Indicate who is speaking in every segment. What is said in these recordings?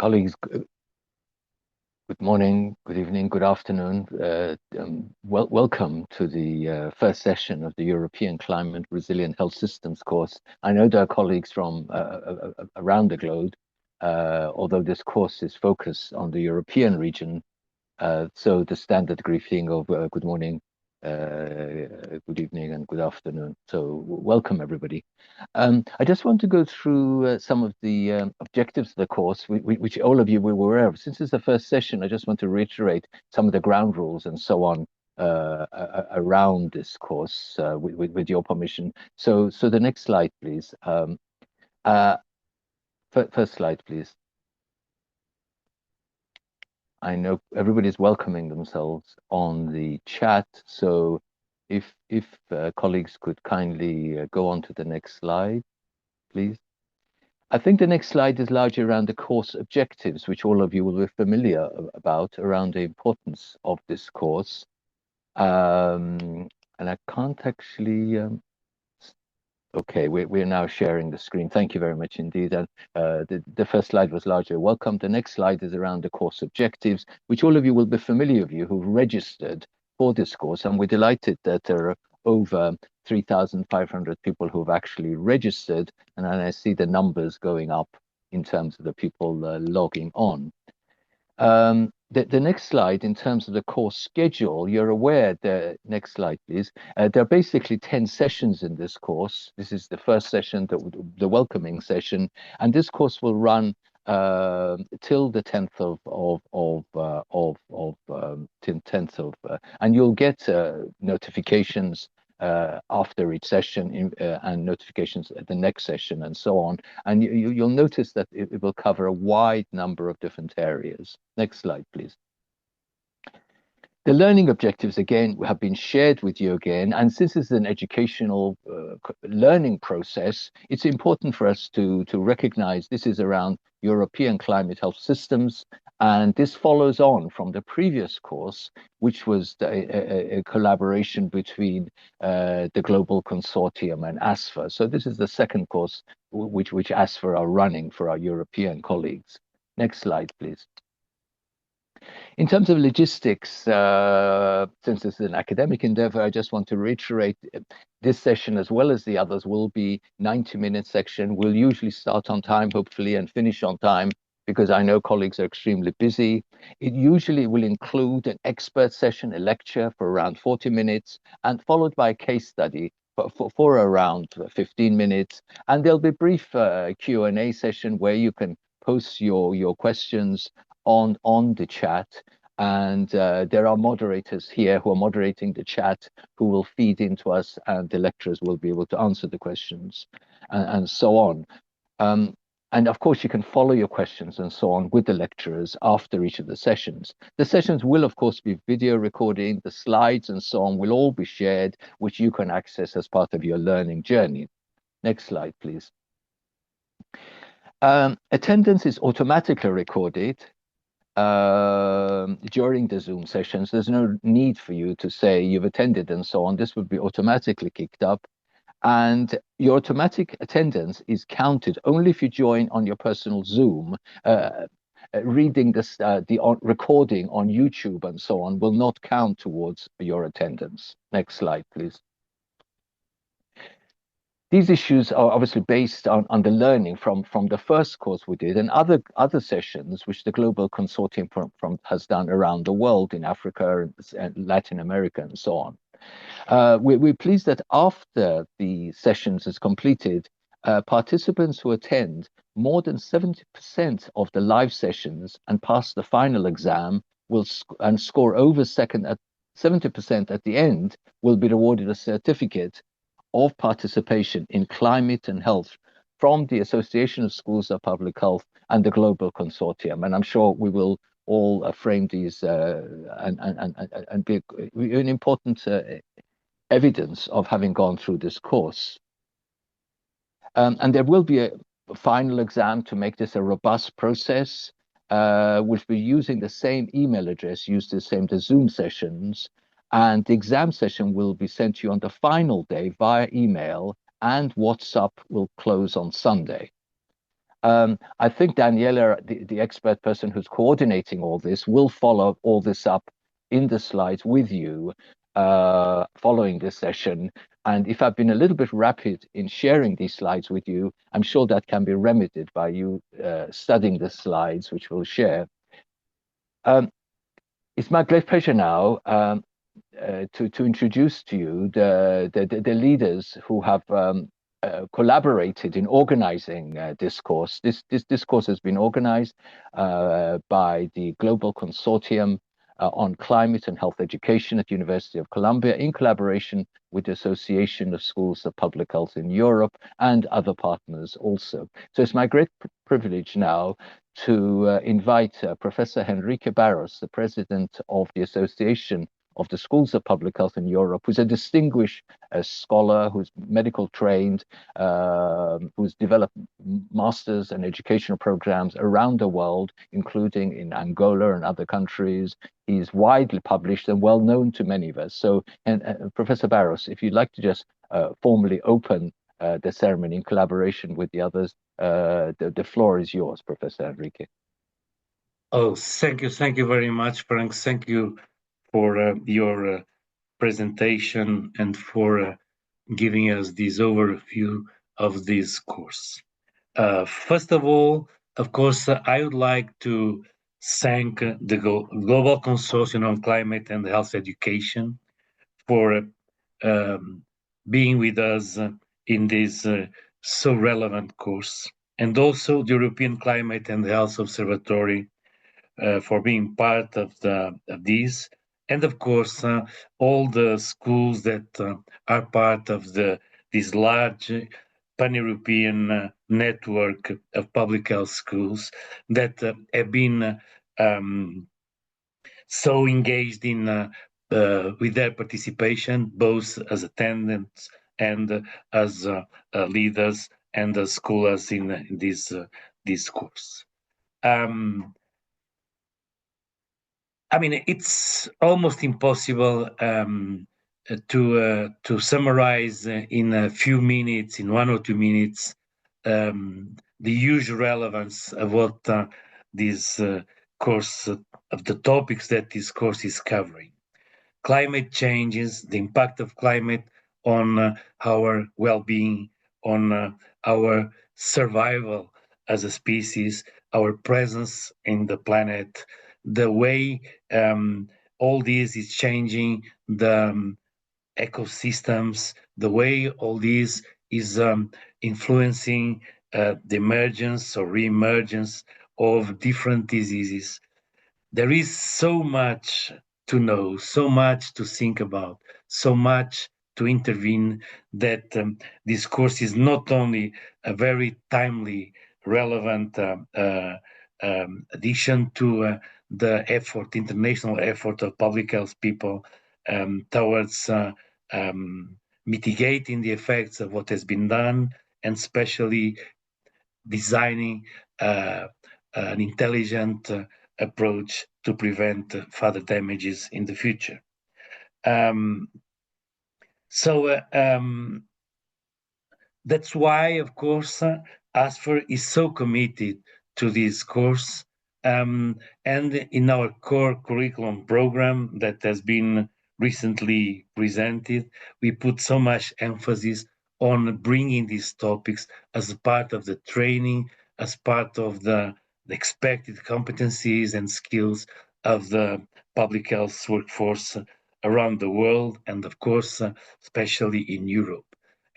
Speaker 1: Colleagues, good morning, good evening, good afternoon. Welcome to the first session of the European Climate Resilient Health Systems course. I know there are colleagues from around the globe, although this course is focused on the European region. So the standard greeting of good morning, good evening, and good afternoon. So welcome, everybody. I just want to go through some of the objectives of the course, which all of you will be aware of. Since it's the first session, I just want to reiterate some of the ground rules and so on around this course with your permission. So the next slide, please. First slide, please. I know everybody's welcoming themselves on the chat, so if colleagues could kindly go on to the next slide, please. I think the next slide is largely around the course objectives, which all of you will be familiar about, around the importance of this course. And I can't actually okay, we're now sharing the screen. Thank you very much indeed. And the first slide was largely welcome. The next slide is around the course objectives, which all of you will be familiar with, you who've registered for this course. And we're delighted that there are over 3,500 people who've actually registered. And I see the numbers going up in terms of the people logging on. The next slide, in terms of the course schedule, you're aware, the next slide, please. There are basically 10 sessions in this course. This is the first session, the welcoming session, and this course will run till the 10th and you'll get notifications after each session and notifications at the next session and so on. And you'll notice that it will cover a wide number of different areas. Next slide, please. The learning objectives, again, have been shared with you again. And since it's an educational learning process, it's important for us to recognize this is around European climate health systems. And this follows on from the previous course, which was a collaboration between the Global Consortium and ASFA. So this is the second course which ASFA are running for our European colleagues. Next slide, please. In terms of logistics, since this is an academic endeavor, I just want to reiterate this session, as well as the others, will be 90-minute section. We'll usually start on time, hopefully, and finish on time, because I know colleagues are extremely busy. It usually will include an expert session, a lecture for around 40 minutes, and followed by a case study for around 15 minutes. And there'll be a brief Q&A session where you can post your questions on the chat, and there are moderators here who are moderating the chat who will feed into us, and the lecturers will be able to answer the questions and so on. And of course, you can follow your questions and so on with the lecturers after each of the sessions. The sessions will, of course, be video recording. The slides and so on will all be shared, which you can access as part of your learning journey. Next slide, please. Attendance is automatically recorded during the Zoom sessions. There's no need for you to say you've attended and so on. This would be automatically kicked up. And your automatic attendance is counted only if you join on your personal Zoom. Reading the recording on YouTube and so on will not count towards your attendance. Next slide, please. These issues are obviously based on the learning from the first course we did, and other sessions which the Global Consortium has done around the world, in Africa and Latin America and so on. We're pleased that after the sessions is completed, participants who attend more than 70% of the live sessions and pass the final exam and score over 70% at the end will be awarded a certificate of participation in climate and health from the Association of Schools of Public Health and the Global Consortium. And I'm sure we will all frame these and be an important evidence of having gone through this course. And there will be a final exam to make this a robust process. We'll be using the same email address used the Zoom sessions. And the exam session will be sent to you on the final day via email, and WhatsApp will close on Sunday. I think Daniela, the expert person who's coordinating all this, will follow all this up in the slides with you following this session. And if I've been a little bit rapid in sharing these slides with you, I'm sure that can be remedied by you studying the slides, which we'll share. It's my great pleasure now to introduce to you the leaders who have collaborated in organizing this course. This course has been organized by the Global Consortium on Climate and Health Education at University of Columbia in collaboration with the Association of Schools of Public Health in Europe and other partners also. So it's my great privilege now to invite Professor Henrique Barros, the president of the Association of the Schools of Public Health in Europe, who's a distinguished scholar, who's medical trained, who's developed masters and educational programs around the world, including in Angola and other countries. He's widely published and well known to many of us. So, Professor Barros, if you'd like to just formally open the ceremony in collaboration with the others, the floor is yours, Professor Henrique.
Speaker 2: Oh, thank you very much, Frank. Thank you for your presentation and for giving us this overview of this course. First of all, of course, I would like to thank the Global Consortium on Climate and Health Education for being with us in this so relevant course, and also the European Climate and Health Observatory for being part of these, and of course all the schools that are part of this large pan-European network of public health schools that have been so engaged in with their participation, both as attendants and as leaders and as scholars in this course. I mean, it's almost impossible to summarize in a few minutes, in 1 or 2 minutes, the huge relevance of what this course, of the topics that this course is covering. Climate changes, the impact of climate on our well-being, on our survival as a species, our presence in the planet, the way all this is changing the ecosystems, the way all this is influencing the emergence or re-emergence of different diseases. There is so much to know, so much to think about, so much to intervene that this course is not only a very timely, relevant addition to the effort, international effort of public health people towards mitigating the effects of what has been done, and especially designing an intelligent approach to prevent further damages in the future. That's why, of course, ASFER is so committed to this course, and in our core curriculum program that has been recently presented, we put so much emphasis on bringing these topics as a part of the training, as part of the expected competencies and skills of the public health workforce around the world, and of course, especially in Europe.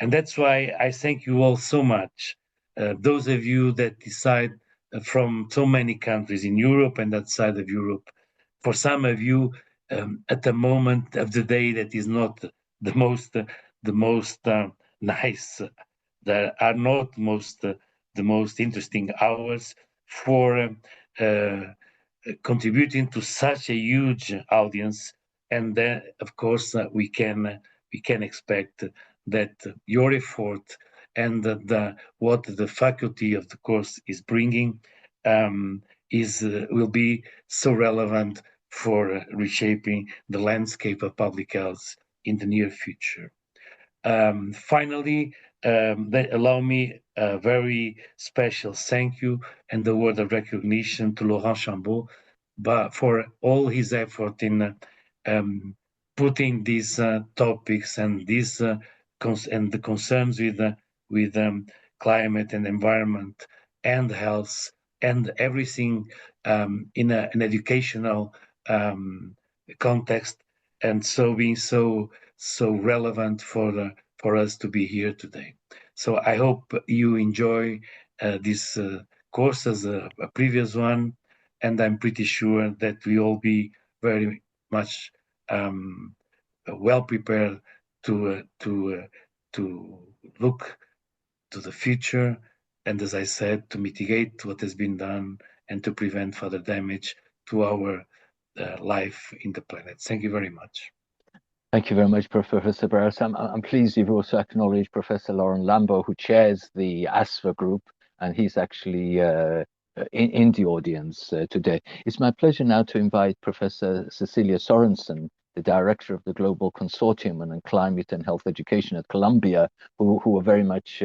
Speaker 2: And that's why I thank you all so much, those of you that decide from so many countries in Europe and outside of Europe. For some of you, at the moment of the day that is not the most nice, that are not the most interesting hours for contributing to such a huge audience. And then, of course, we can expect that your effort and what the faculty of the course is bringing will be so relevant for reshaping the landscape of public health in the near future. Finally, allow me a very special thank you and a word of recognition to Laurent Chambaud, but for all his effort in putting these topics and these and the concerns with climate and environment and health and everything in an educational context, and so being so relevant for us to be here today. So I hope you enjoy this course as a previous one, and I'm pretty sure that we all be very much well prepared to look to the future, and as I said, to mitigate what has been done and to prevent further damage to our life in the planet. Thank you very much.
Speaker 1: Thank you very much, Professor Barros. I'm pleased you've also acknowledged Professor Lauren Lambo, who chairs the ASFA group, and he's actually in the audience today. It's my pleasure now to invite Professor Cecilia Sorensen, the director of the Global Consortium on Climate and Health Education at Columbia, who are very much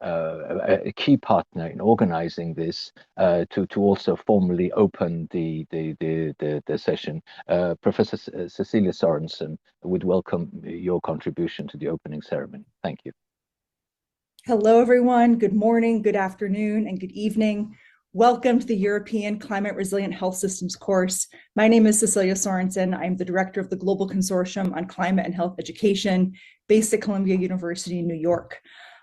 Speaker 1: a key partner in organizing this, to also formally open the session. Professor Cecilia Sorensen would welcome your contribution to the opening ceremony. Thank you.
Speaker 3: Hello, everyone. Good morning, good afternoon, and good evening. Welcome to the European Climate Resilient Health Systems course. My name is Cecilia Sorensen. I'm the director of the Global Consortium on Climate and Health Education, based at Columbia University in New York.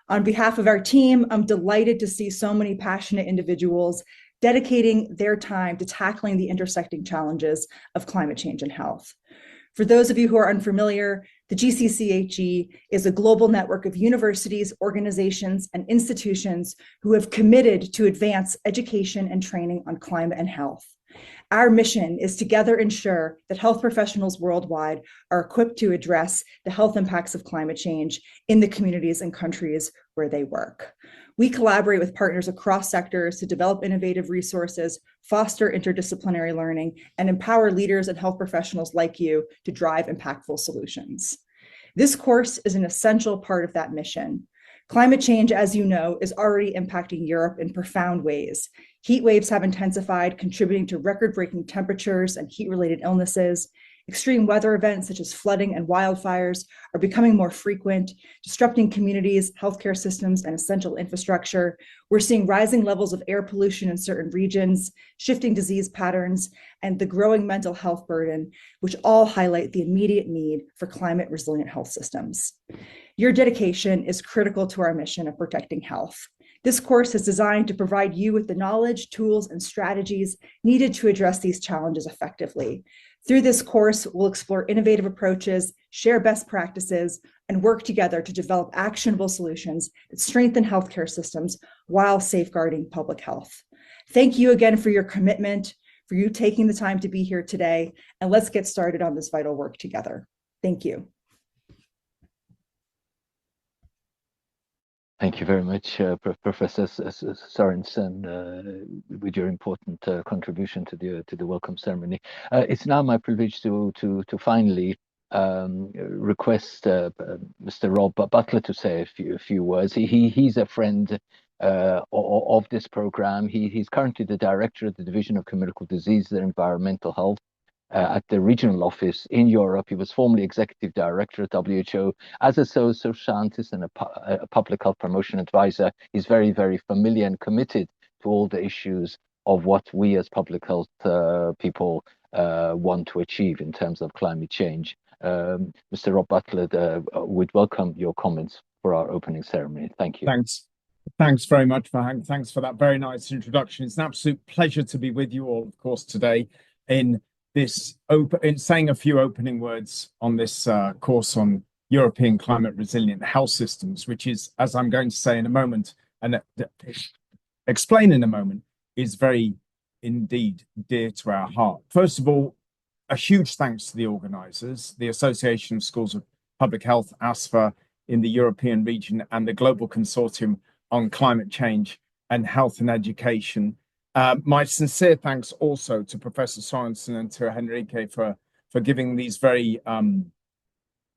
Speaker 3: On behalf of our team, I'm delighted to see so many passionate individuals dedicating their time to tackling the intersecting challenges of climate change and health. For those of you who are unfamiliar, the GCCHE is a global network of universities, organizations, and institutions who have committed to advance education and training on climate and health. Our mission is to together ensure that health professionals worldwide are equipped to address the health impacts of climate change in the communities and countries where they work. We collaborate with partners across sectors to develop innovative resources, foster interdisciplinary learning, and empower leaders and health professionals like you to drive impactful solutions. This course is an essential part of that mission. Climate change, as you know, is already impacting Europe in profound ways. Heat waves have intensified, contributing to record-breaking temperatures and heat-related illnesses. Extreme weather events such as flooding and wildfires are becoming more frequent, disrupting communities, healthcare systems, and essential infrastructure. We're seeing rising levels of air pollution in certain regions, shifting disease patterns, and the growing mental health burden, which all highlight the immediate need for climate-resilient health systems. Your dedication is critical to our mission of protecting health. This course is designed to provide you with the knowledge, tools, and strategies needed to address these challenges effectively. Through this course, we'll explore innovative approaches, share best practices, and work together to develop actionable solutions that strengthen healthcare systems while safeguarding public health. Thank you again for your commitment, for you taking the time to be here today, and let's get started on this vital work together. Thank you.
Speaker 1: Thank you very much, Professor Sorensen, with your important contribution to the welcome ceremony. It's now my privilege to finally request Mr. Rob Butler to say a few words. He's a friend of this program. He's currently the director of the Division of Communicable Diseases and Environmental Health at the regional office in Europe. He was formerly executive director at WHO. As a social scientist and a public health promotion advisor, he's very, very familiar and committed to all the issues of what we as public health people want to achieve in terms of climate change. Mr. Rob Butler would welcome your comments for our opening ceremony. Thank you.
Speaker 4: Thanks very much, Fahang. Thanks for that very nice introduction. It's an absolute pleasure to be with you all, of course, today in saying a few opening words on this course on European climate resilient health systems, which is, as I'm going to say in a moment and explain in a moment, is very indeed dear to our heart. First of all, a huge thanks to the organizers, the Association of Schools of Public Health, ASFA, in the European region, and the Global Consortium on Climate Change and Health and Education. My sincere thanks also to Professor Sorensen and to Enrique for giving these very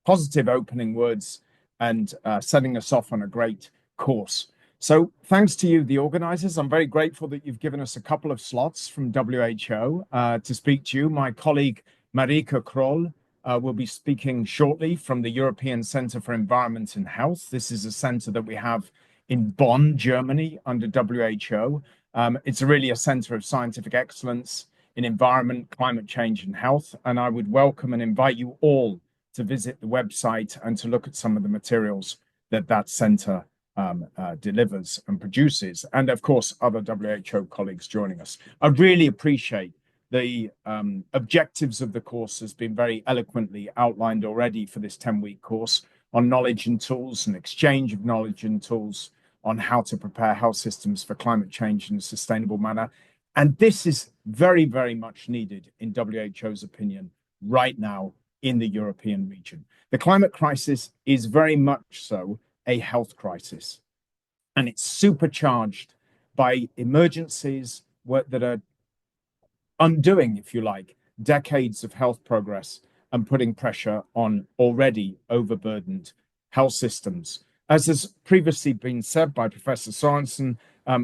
Speaker 4: positive opening words and setting us off on a great course. So thanks to you, the organizers. I'm very grateful that you've given us a couple of slots from WHO to speak to you. My colleague Mareike Kroll will be speaking shortly from the European Centre for Environment and Health. This is a centre that we have in Bonn, Germany, under WHO. It's really a centre of scientific excellence in environment, climate change, and health. And I would welcome and invite you all to visit the website and to look at some of the materials that centre delivers and produces. And of course, other WHO colleagues joining us. I really appreciate the objectives of the course has been very eloquently outlined already for this 10-week course on knowledge and tools and exchange of knowledge and tools on how to prepare health systems for climate change in a sustainable manner. And this is very, very much needed, in WHO's opinion, right now in the European region. The climate crisis is very much so a health crisis, and it's supercharged by emergencies that are undoing, if you like, decades of health progress and putting pressure on already overburdened health systems. As has previously been said by Professor Sorensen,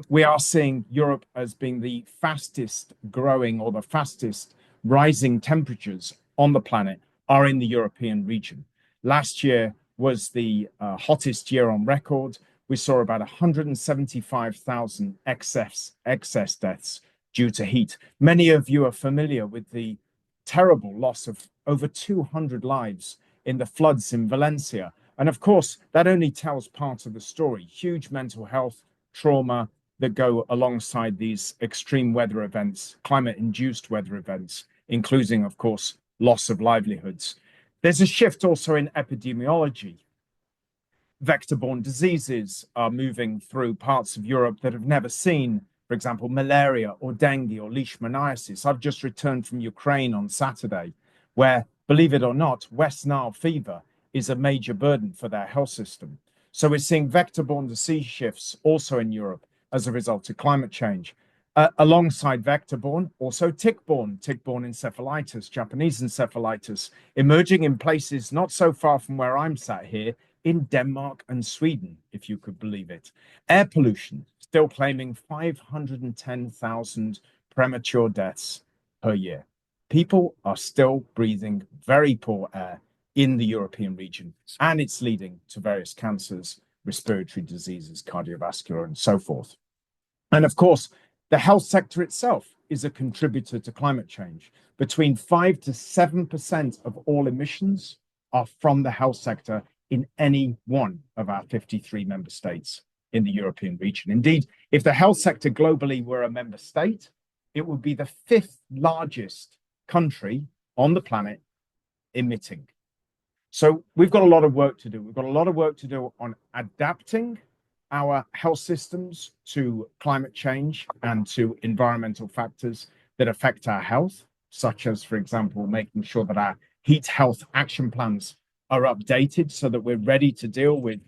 Speaker 4: we are seeing Europe as being the fastest growing or the fastest rising temperatures on the planet are in the European region. Last year was the hottest year on record. We saw about 175,000 excess deaths due to heat. Many of you are familiar with the terrible loss of over 200 lives in the floods in Valencia. And of course, that only tells part of the story. Huge mental health trauma that go alongside these extreme weather events, climate-induced weather events, including, of course, loss of livelihoods. There's a shift also in epidemiology. Vector-borne diseases are moving through parts of Europe that have never seen, for example, malaria or dengue or leishmaniasis. I've just returned from Ukraine on Saturday, where, believe it or not, West Nile fever is a major burden for their health system. So we're seeing vector-borne disease shifts also in Europe as a result of climate change. Alongside vector-borne, also tick-borne encephalitis, Japanese encephalitis, emerging in places not so far from where I'm sat here, in Denmark and Sweden, if you could believe it. Air pollution, still claiming 510,000 premature deaths per year. People are still breathing very poor air in the European region, and it's leading to various cancers, respiratory diseases, cardiovascular, and so forth. And of course, the health sector itself is a contributor to climate change. Between 5 to 7% of all emissions are from the health sector in any one of our 53 member states in the European region. Indeed, if the health sector globally were a member state, it would be the 5th largest country on the planet emitting. So we've got a lot of work to do. We've got a lot of work to do on adapting our health systems to climate change and to environmental factors that affect our health, such as, for example, making sure that our heat health action plans are updated so that we're ready to deal with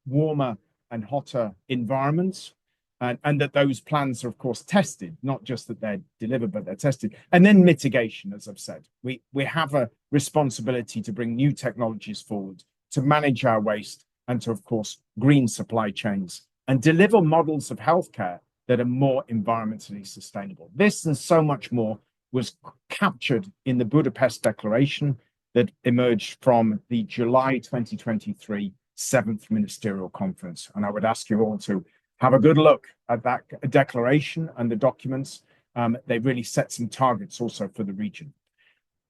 Speaker 4: warmer and hotter environments, and that those plans are, of course, tested, not just that they're delivered, but they're tested. And then mitigation, as I've said. We have a responsibility to bring new technologies forward, to manage our waste, and to, of course, green supply chains, and deliver models of healthcare that are more environmentally sustainable. This and so much more was captured in the Budapest Declaration that emerged from the July 2023 7th Ministerial Conference. And I would ask you all to have a good look at that declaration and the documents. They really set some targets also for the region.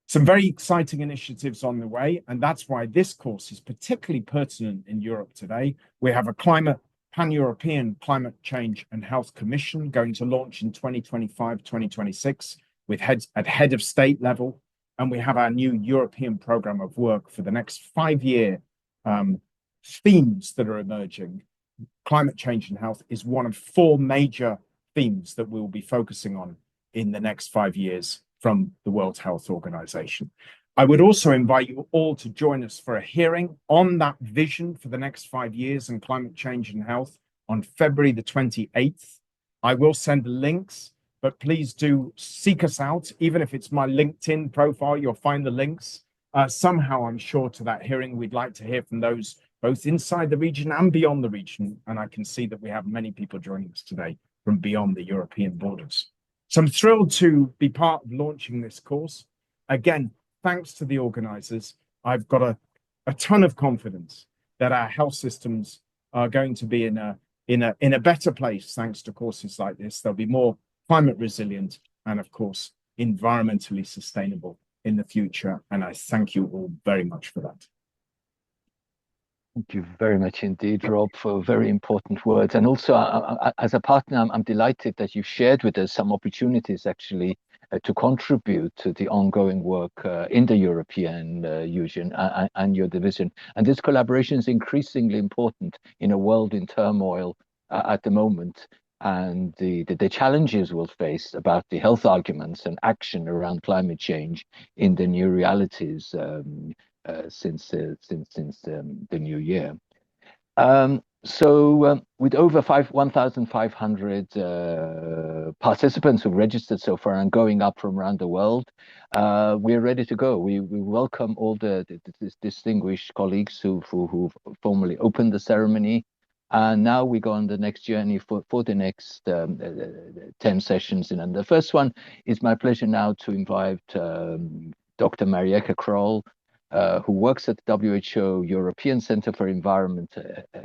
Speaker 4: Some very exciting initiatives on the way, and that's why this course is particularly pertinent in Europe today. We have a pan-European Climate Change and Health Commission going to launch in 2025-2026 with at head of state level, and we have our new European program of work for the next 5-year themes that are emerging. Climate change and health is one of 4 major themes that we'll be focusing on in the next 5 years from the World Health Organization. I would also invite you all to join us for a hearing on that vision for the next 5 years in climate change and health on February the 28th. I will send links, but please do seek us out. Even if it's my LinkedIn profile, you'll find the links. Somehow, I'm sure, to that hearing. We'd like to hear from those both inside the region and beyond the region. And I can see that we have many people joining us today from beyond the European borders. So I'm thrilled to be part of launching this course. Again, thanks to the organizers. I've got a ton of confidence that our health systems are going to be in a better place thanks to courses like this. They'll be more climate resilient and, of course, environmentally sustainable in the future. And I thank you all very much for that.
Speaker 1: Thank you very much indeed, Rob, for very important words. And also, as a partner, I'm delighted that you've shared with us some opportunities actually to contribute to the ongoing work in the European Union and your division. And this collaboration is increasingly important in a world in turmoil at the moment, and the challenges we'll face about the health arguments and action around climate change in the new realities since the new year. So with over 1,500 participants who registered so far and going up from around the world, we're ready to go. We welcome all the distinguished colleagues who've formally opened the ceremony. And now we go on the next journey for the next 10 sessions. And the first one is my pleasure now to invite Dr. Mareike Kroll, who works at the WHO European Centre for Environment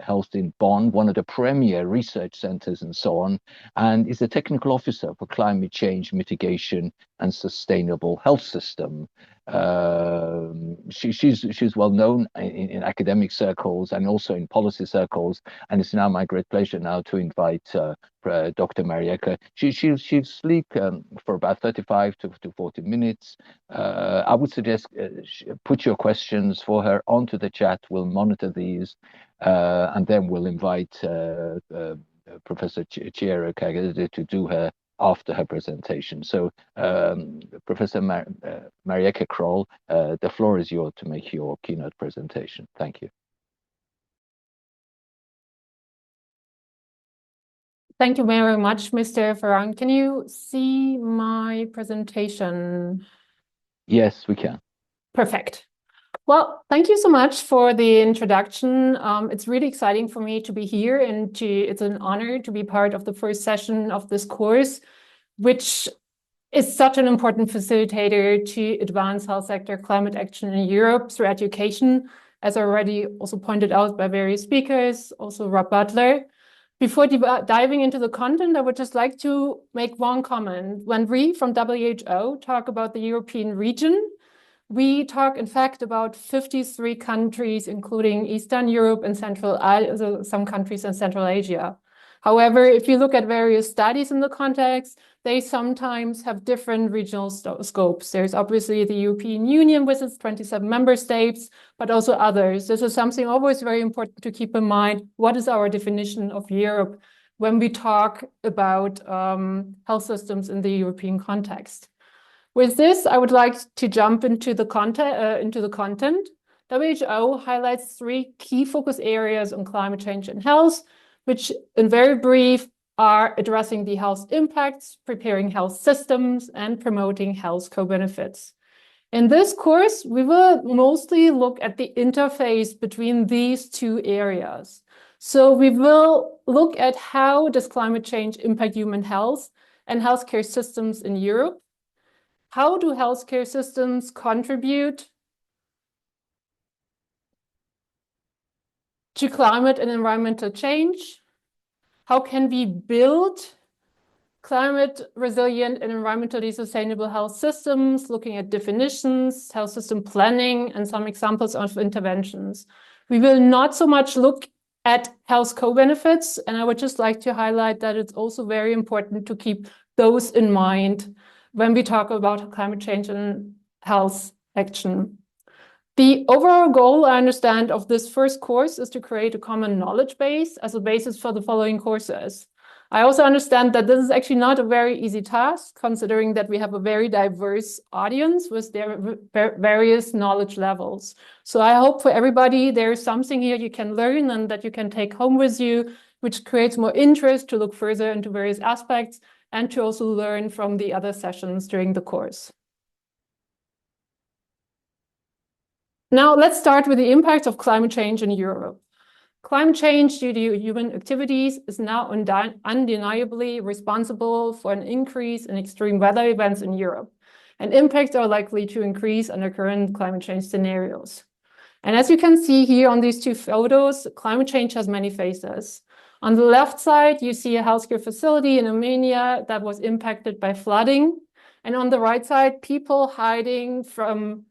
Speaker 1: Health in Bonn, one of the premier research centres and so on, and is a technical officer for climate change mitigation and sustainable health system. She's well known in academic circles and also in policy circles, and it's now my great pleasure now to invite Dr. Mareike. She'll speak for about 35 to 40 minutes. I would suggest put your questions for her onto the chat. We'll monitor these, and then we'll invite Professor Chiara to do her after her presentation. So, Professor Mareike Kroll, the floor is yours to make your keynote presentation. Thank you.
Speaker 5: Thank you very much, Mr. Farang. Can you see my presentation?
Speaker 1: Yes, we can.
Speaker 5: Perfect. Well, thank you so much for the introduction. It's really exciting for me to be here, and it's an honor to be part of the first session of this course, which is such an important facilitator to advance health sector climate action in Europe through education, as already also pointed out by various speakers, also Rob Butler. Before diving into the content, I would just like to make one comment. When we from WHO talk about the European region, we talk, in fact, about 53 countries, including Eastern Europe and some countries in Central Asia. However, if you look at various studies in the context, they sometimes have different regional scopes. There's obviously the European Union with its 27 member states, but also others. This is something always very important to keep in mind. What is our definition of Europe when we talk about health systems in the European context? With this, I would like to jump into the content. WHO highlights 3 key focus areas on climate change and health, which in very brief are addressing the health impacts, preparing health systems, and promoting health co-benefits. In this course, we will mostly look at the interface between these 2 areas. So we will look at how does climate change impact human health and healthcare systems in Europe. How do healthcare systems contribute to climate and environmental change? How can we build climate resilient and environmentally sustainable health systems, looking at definitions, health system planning, and some examples of interventions? We will not so much look at health co-benefits, and I would just like to highlight that it's also very important to keep those in mind when we talk about climate change and health action. The overall goal, I understand, of this first course is to create a common knowledge base as a basis for the following courses. I also understand that this is actually not a very easy task, considering that we have a very diverse audience with their various knowledge levels. So I hope for everybody there's something here you can learn and that you can take home with you, which creates more interest to look further into various aspects and to also learn from the other sessions during the course. Now let's start with the impact of climate change in Europe. Climate change due to human activities is now undeniably responsible for an increase in extreme weather events in Europe, and impacts are likely to increase under current climate change scenarios. And as you can see here on these two photos, climate change has many faces. On the left side, you see a healthcare facility in Armenia that was impacted by flooding. And on the right side, people hiding from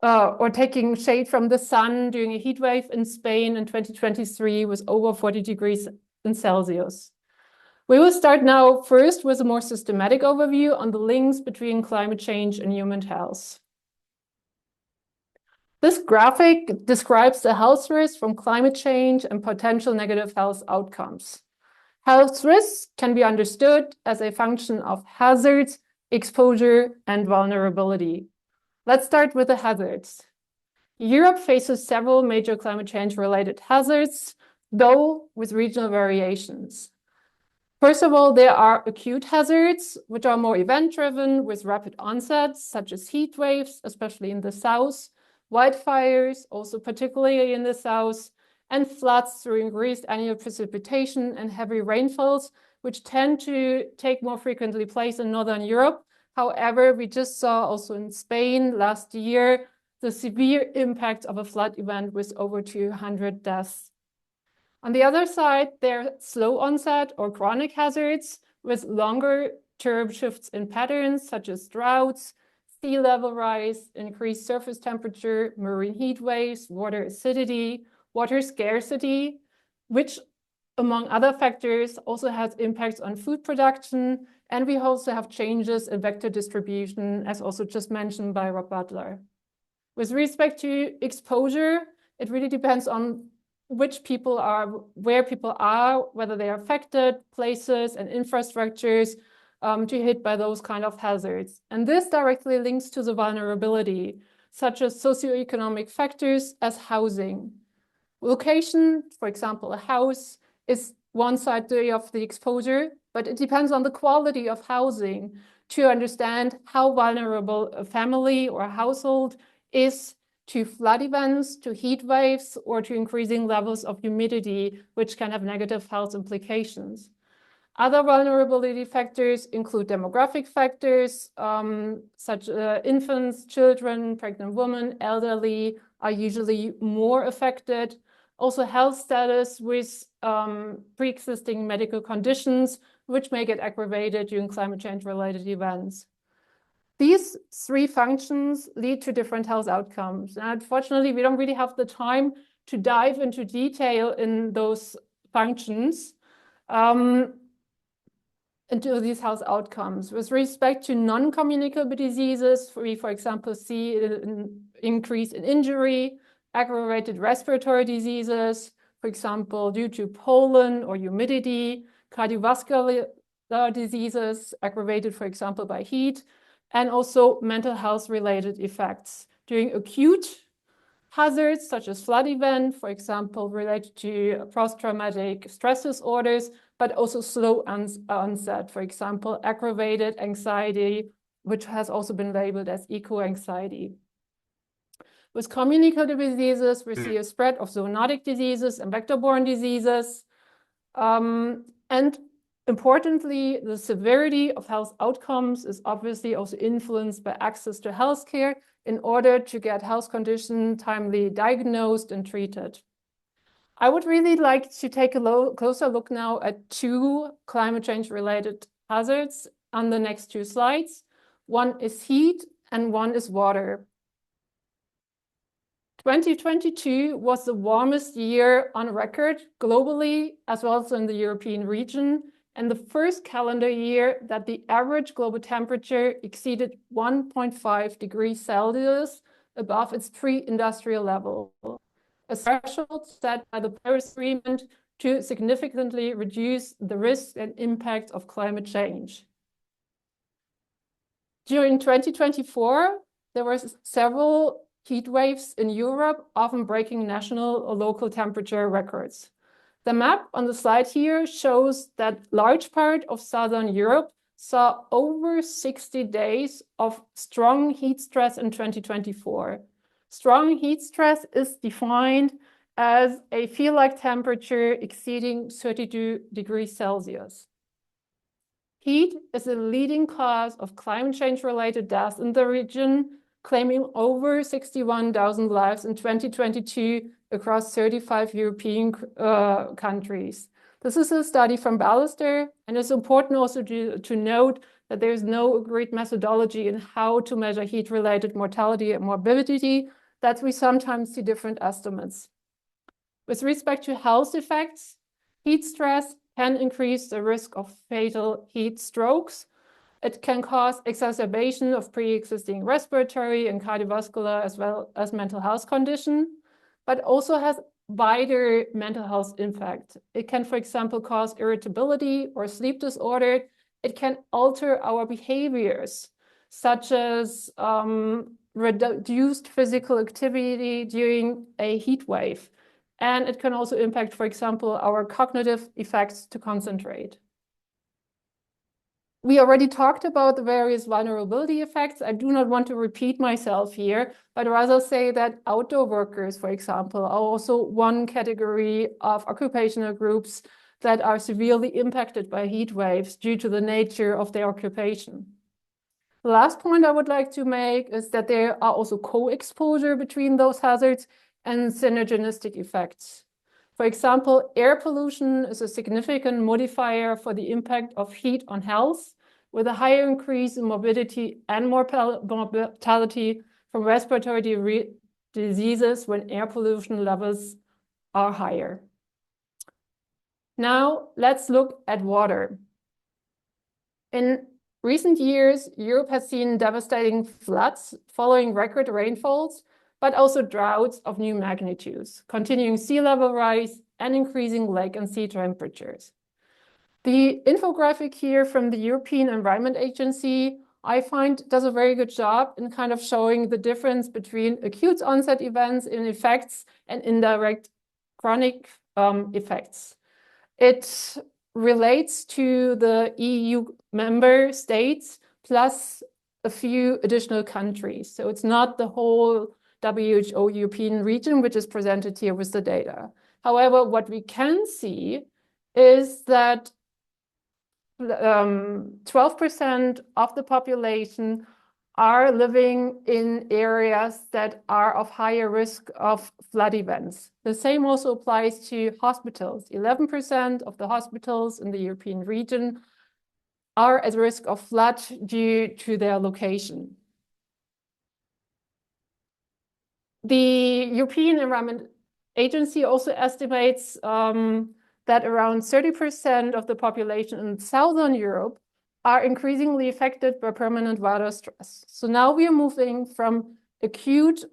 Speaker 5: or taking shade from the sun during a heat wave in Spain in 2023 with over 40 degrees Celsius. We will start now first with a more systematic overview on the links between climate change and human health. This graphic describes the health risks from climate change and potential negative health outcomes. Health risks can be understood as a function of hazards, exposure, and vulnerability. Let's start with the hazards. Europe faces several major climate change-related hazards, though with regional variations. First of all, there are acute hazards, which are more event-driven with rapid onsets, such as heat waves, especially in the south, wildfires, also particularly in the south, and floods through increased annual precipitation and heavy rainfalls, which tend to take more frequently place in Northern Europe. However, we just saw also in Spain last year the severe impact of a flood event with over 200 deaths. On the other side, there are slow onset or chronic hazards with longer term shifts in patterns such as droughts, sea level rise, increased surface temperature, marine heat waves, water acidity, water scarcity, which among other factors also has impacts on food production. And we also have changes in vector distribution, as also just mentioned by Rob Butler. With respect to exposure, it really depends on which people are, where people are, whether they are affected, places and infrastructures to hit by those kind of hazards. And this directly links to the vulnerability, such as socioeconomic factors as housing. Location, for example, a house is one side of the exposure, but it depends on the quality of housing to understand how vulnerable a family or a household is to flood events, to heat waves, or to increasing levels of humidity, which can have negative health implications. Other vulnerability factors include demographic factors, such as infants, children, pregnant women, elderly are usually more affected. Also health status with pre-existing medical conditions, which may get aggravated during climate change-related events. These three functions lead to different health outcomes. And unfortunately, we don't really have the time to dive into detail in those functions, into these health outcomes. With respect to non-communicable diseases, we, for example, see an increase in injury, aggravated respiratory diseases, for example, due to pollen or humidity, cardiovascular diseases aggravated, for example, by heat, and also mental health related effects. During acute hazards, such as flood event, for example, related to post-traumatic stress disorders, but also slow onset, for example, aggravated anxiety, which has also been labeled as eco-anxiety. With communicable diseases, we see a spread of zoonotic diseases and vector-borne diseases. And importantly, the severity of health outcomes is obviously also influenced by access to healthcare in order to get health condition timely diagnosed and treated. I would really like to take a closer look now at two climate change related hazards on the next two slides. One is heat and one is water. 2022 was the warmest year on record globally, as well as in the European region, and the first calendar year that the average global temperature exceeded 1.5 degrees Celsius above its pre-industrial level, a threshold set by the Paris Agreement to significantly reduce the risk and impact of climate change. During 2024, there were several heat waves in Europe, often breaking national or local temperature records. The map on the slide here shows that large part of Southern Europe saw over 60 days of strong heat stress in 2024. Strong heat stress is defined as a feel-like temperature exceeding 32 degrees Celsius. Heat is a leading cause of climate change-related deaths in the region, claiming over 61,000 lives in 2022 across 35 European countries. This is a study from Ballister, and it's important also to note that there is no agreed methodology in how to measure heat-related mortality and morbidity, that we sometimes see different estimates. With respect to health effects, heat stress can increase the risk of fatal heat strokes. It can cause exacerbation of pre-existing respiratory and cardiovascular as well as mental health conditions, but also has wider mental health impact. It can, for example, cause irritability or sleep disorder. It can alter our behaviors, such as reduced physical activity during a heat wave. And it can also impact, for example, our cognitive effects to concentrate. We already talked about the various vulnerability effects. I do not want to repeat myself here, but rather say that outdoor workers, for example, are also one category of occupational groups that are severely impacted by heat waves due to the nature of their occupation. The last point I would like to make is that there are also co-exposure between those hazards and synergistic effects. For example, air pollution is a significant modifier for the impact of heat on health, with a higher increase in morbidity and mortality from respiratory diseases when air pollution levels are higher. Now, let's look at water. In recent years, Europe has seen devastating floods following record rainfalls, but also droughts of new magnitudes, continuing sea level rise and increasing lake and sea temperatures. The infographic here from the European Environment Agency, I find, does a very good job in kind of showing the difference between acute onset events and effects and indirect chronic effects. It relates to the EU member states plus a few additional countries. So it's not the whole WHO European region, which is presented here with the data. However, what we can see is that 12% of the population are living in areas that are of higher risk of flood events. The same also applies to hospitals. 11% of the hospitals in the European region are at risk of flood due to their location. The European Environment Agency also estimates that around 30% of the population in Southern Europe are increasingly affected by permanent water stress. So now we are moving from acute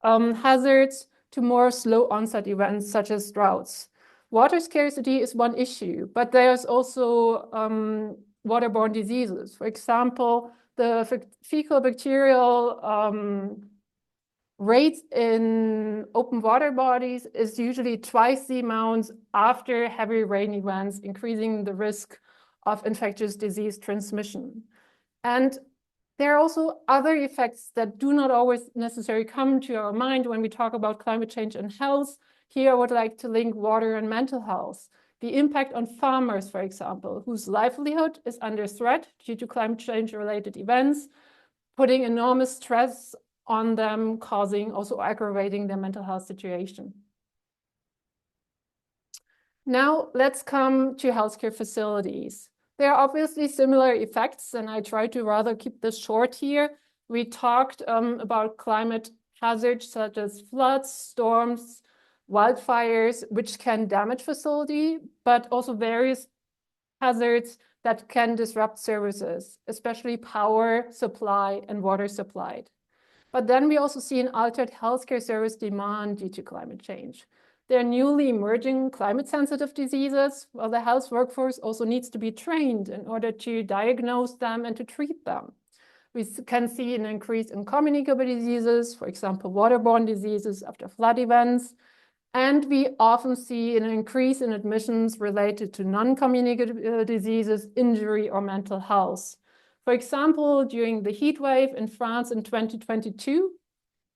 Speaker 5: hazards to more slow onset events such as droughts. Water scarcity is one issue, but there's also waterborne diseases. For example, the fecal bacterial rate in open water bodies is usually twice the amount after heavy rain events, increasing the risk of infectious disease transmission. And there are also other effects that do not always necessarily come to our mind when we talk about climate change and health. Here I would like to link water and mental health. The impact on farmers, for example, whose livelihood is under threat due to climate change related events, putting enormous stress on them, causing, also aggravating their mental health situation. Now let's come to healthcare facilities. There are obviously similar effects, and I try to rather keep this short here. We talked about climate hazards such as floods, storms, wildfires, which can damage facility, but also various hazards that can disrupt services, especially power supply and water supply. But then we also see an altered healthcare service demand due to climate change. There are newly emerging climate-sensitive diseases, while the health workforce also needs to be trained in order to diagnose them and to treat them. We can see an increase in communicable diseases, for example, waterborne diseases after flood events. And we often see an increase in admissions related to non-communicable diseases, injury, or mental health. For example, during the heat wave in France in 2022,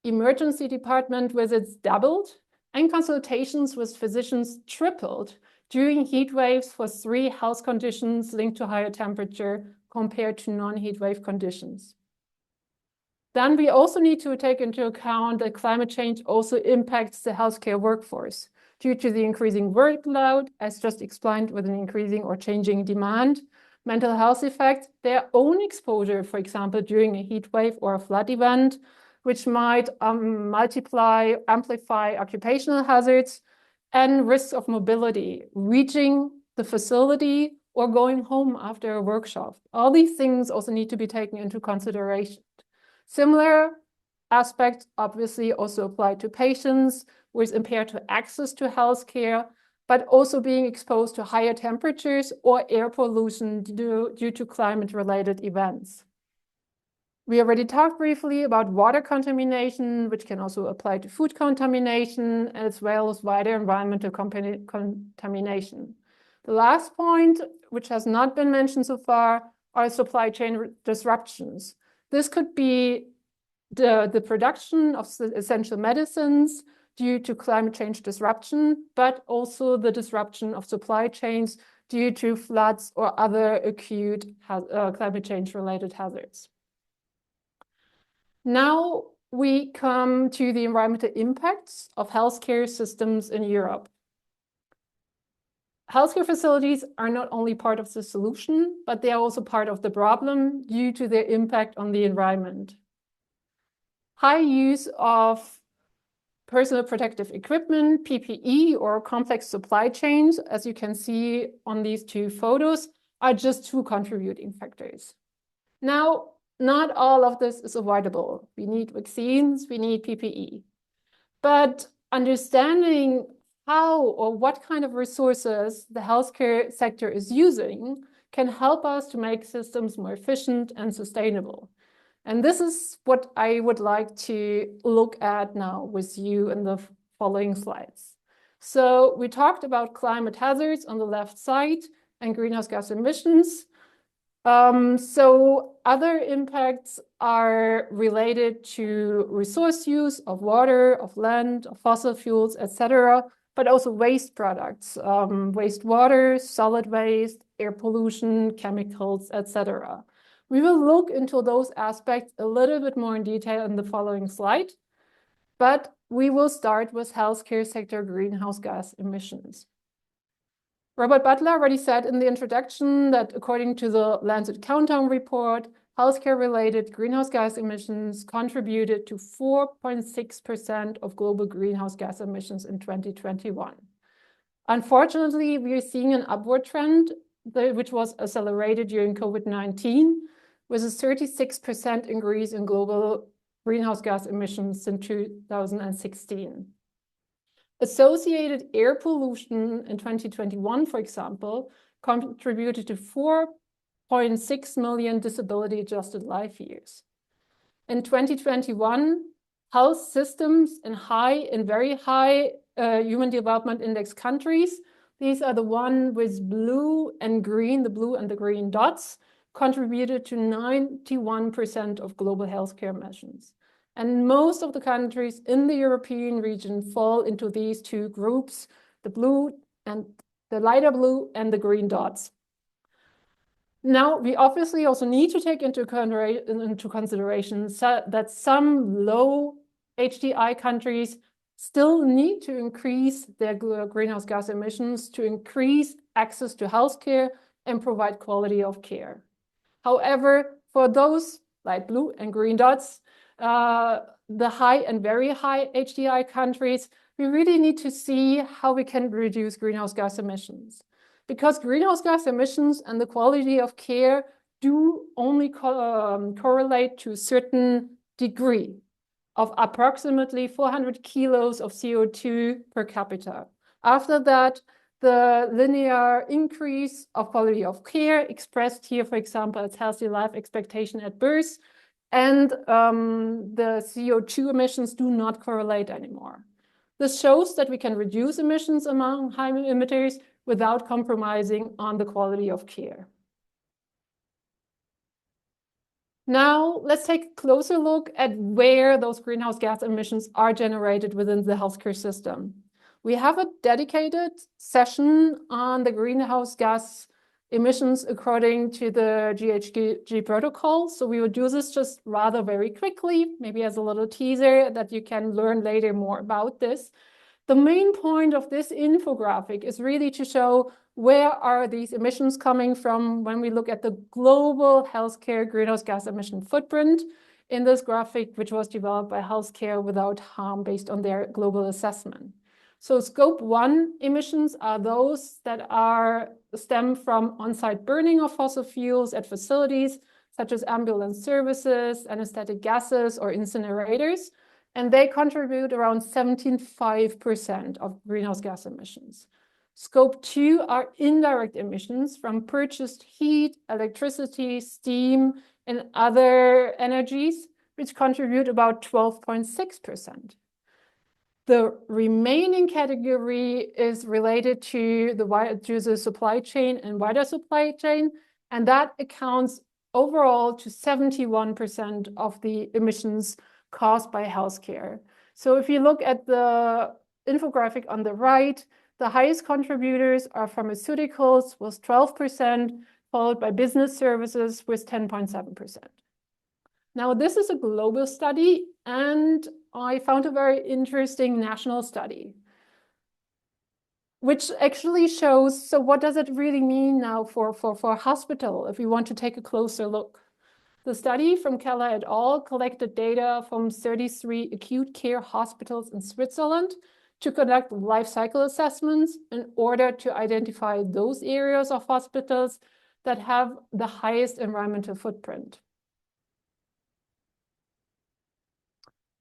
Speaker 5: emergency department visits doubled and consultations with physicians tripled during heat waves for 3 health conditions linked to higher temperature compared to non-heat wave conditions. Then we also need to take into account that climate change also impacts the healthcare workforce due to the increasing workload, as just explained, with an increasing or changing demand, mental health effects, their own exposure, for example, during a heat wave or a flood event, which might amplify occupational hazards, and risks of mobility, reaching the facility or going home after a workshop. All these things also need to be taken into consideration. Similar aspects obviously also apply to patients with impaired to access to healthcare, but also being exposed to higher temperatures or air pollution due to climate-related events. We already talked briefly about water contamination, which can also apply to food contamination, as well as wider environmental contamination. The last point, which has not been mentioned so far, are supply chain disruptions. This could be the production of essential medicines due to climate change disruption, but also the disruption of supply chains due to floods or other acute climate change related hazards. Now we come to the environmental impacts of healthcare systems in Europe. Healthcare facilities are not only part of the solution, but they are also part of the problem due to their impact on the environment. High use of personal protective equipment, PPE, or complex supply chains, as you can see on these 2 photos, are just 2 contributing factors. Now, not all of this is avoidable. We need vaccines, we need PPE. But understanding how or what kind of resources the healthcare sector is using can help us to make systems more efficient and sustainable. And this is what I would like to look at now with you in the following slides. So we talked about climate hazards on the left side and greenhouse gas emissions. So other impacts are related to resource use of water, of land, of fossil fuels, etc., but also waste products, wastewater, solid waste, air pollution, chemicals, etc. We will look into those aspects a little bit more in detail in the following slide, but we will start with healthcare sector greenhouse gas emissions. Robert Butler already said in the introduction that according to the Lancet Countdown report, healthcare-related greenhouse gas emissions contributed to 4.6% of global greenhouse gas emissions in 2021. Unfortunately, we are seeing an upward trend, which was accelerated during COVID-19, with a 36% increase in global greenhouse gas emissions since 2016. Associated air pollution in 2021, for example, contributed to 4.6 million disability-adjusted life years. In 2021, health systems in high and very high Human Development Index countries, these are the one with blue and green, the blue and the green dots, contributed to 91% of global healthcare emissions. And most of the countries in the European region fall into these 2 groups, the blue and the lighter blue and the green dots. Now, we obviously also need to take into consideration that some low HDI countries still need to increase their greenhouse gas emissions to increase access to healthcare and provide quality of care. However, for those light blue and green dots, the high and very high HDI countries, we really need to see how we can reduce greenhouse gas emissions. Because greenhouse gas emissions and the quality of care do only correlate to a certain degree of approximately 400 kilos of CO2 per capita. After that, the linear increase of quality of care expressed here, for example, as healthy life expectation at birth, and the CO2 emissions do not correlate anymore. This shows that we can reduce emissions among high emitters without compromising on the quality of care. Now, let's take a closer look at where those greenhouse gas emissions are generated within the healthcare system. We have a dedicated session on the greenhouse gas emissions according to the GHG protocol. So we will do this just rather very quickly, maybe as a little teaser that you can learn later more about this. The main point of this infographic is really to show where are these emissions coming from when we look at the global healthcare greenhouse gas emission footprint in this graphic, which was developed by Healthcare Without Harm based on their global assessment. So scope 1 emissions are those that stem from on-site burning of fossil fuels at facilities, such as ambulance services, anesthetic gases, or incinerators. And they contribute around 75% of greenhouse gas emissions. Scope 2 are indirect emissions from purchased heat, electricity, steam, and other energies, which contribute about 12.6%. The remaining category is related to the supply chain and wider supply chain, and that accounts overall to 71% of the emissions caused by healthcare. So if you look at the infographic on the right, the highest contributors are pharmaceuticals with 12%, followed by business services with 10.7%. Now, this is a global study, and I found a very interesting national study, which actually shows, so what does it really mean now for a hospital if we want to take a closer look? The study from Keller et al. Collected data from 33 acute care hospitals in Switzerland to conduct life cycle assessments in order to identify those areas of hospitals that have the highest environmental footprint.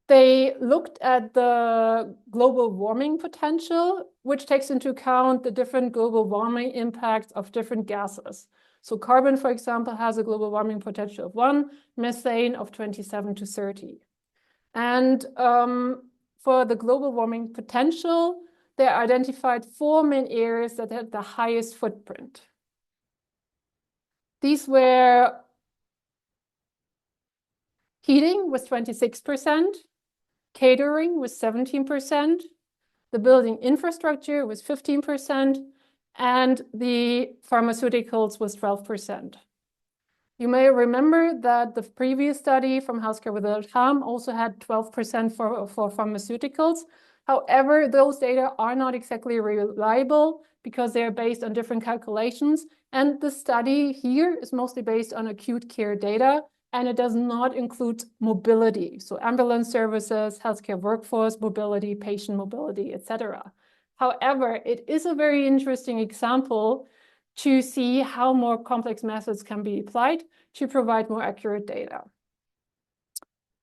Speaker 5: They looked at the global warming potential, which takes into account the different global warming impacts of different gases. So carbon, for example, has a global warming potential of 1, methane of 27 to 30. And for the global warming potential, they identified 4 main areas that had the highest footprint. These were heating with 26%, catering with 17%, the building infrastructure was 15%, and the pharmaceuticals was 12%. You may remember that the previous study from Healthcare Without Harm also had 12% for pharmaceuticals. However, those data are not exactly reliable because they are based on different calculations. And the study here is mostly based on acute care data, and it does not include mobility. So ambulance services, healthcare workforce mobility, patient mobility, etc. However, it is a very interesting example to see how more complex methods can be applied to provide more accurate data.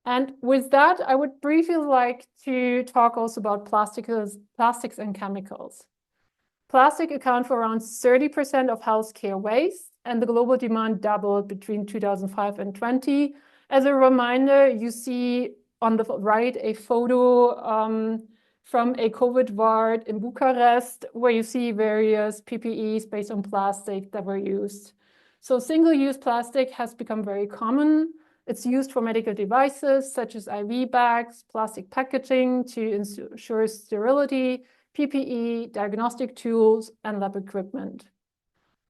Speaker 5: And with that, I would briefly like to talk also about plastics and chemicals. Plastic account for around 30% of healthcare waste, and the global demand doubled between 2005 and 2020. As a reminder, you see on the right a photo from a COVID ward in Bucharest, where you see various PPEs based on plastic that were used. So single-use plastic has become very common. It's used for medical devices such as IV bags, plastic packaging to ensure sterility, PPE, diagnostic tools, and lab equipment.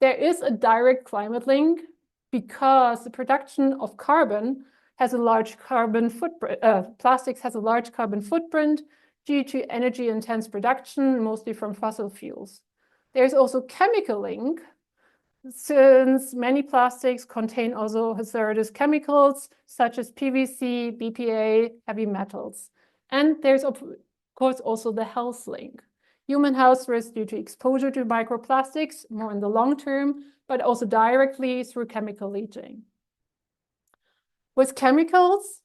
Speaker 5: There is a direct climate link because the production of carbon has a large carbon footprint. Plastics has a large carbon footprint due to energy-intense production, mostly from fossil fuels. There's also chemical link, since many plastics contain also hazardous chemicals such as PVC, BPA, heavy metals. And there's, of course, also the health link. Human health risk due to exposure to microplastics, more in the long term, but also directly through chemical leaching. With chemicals,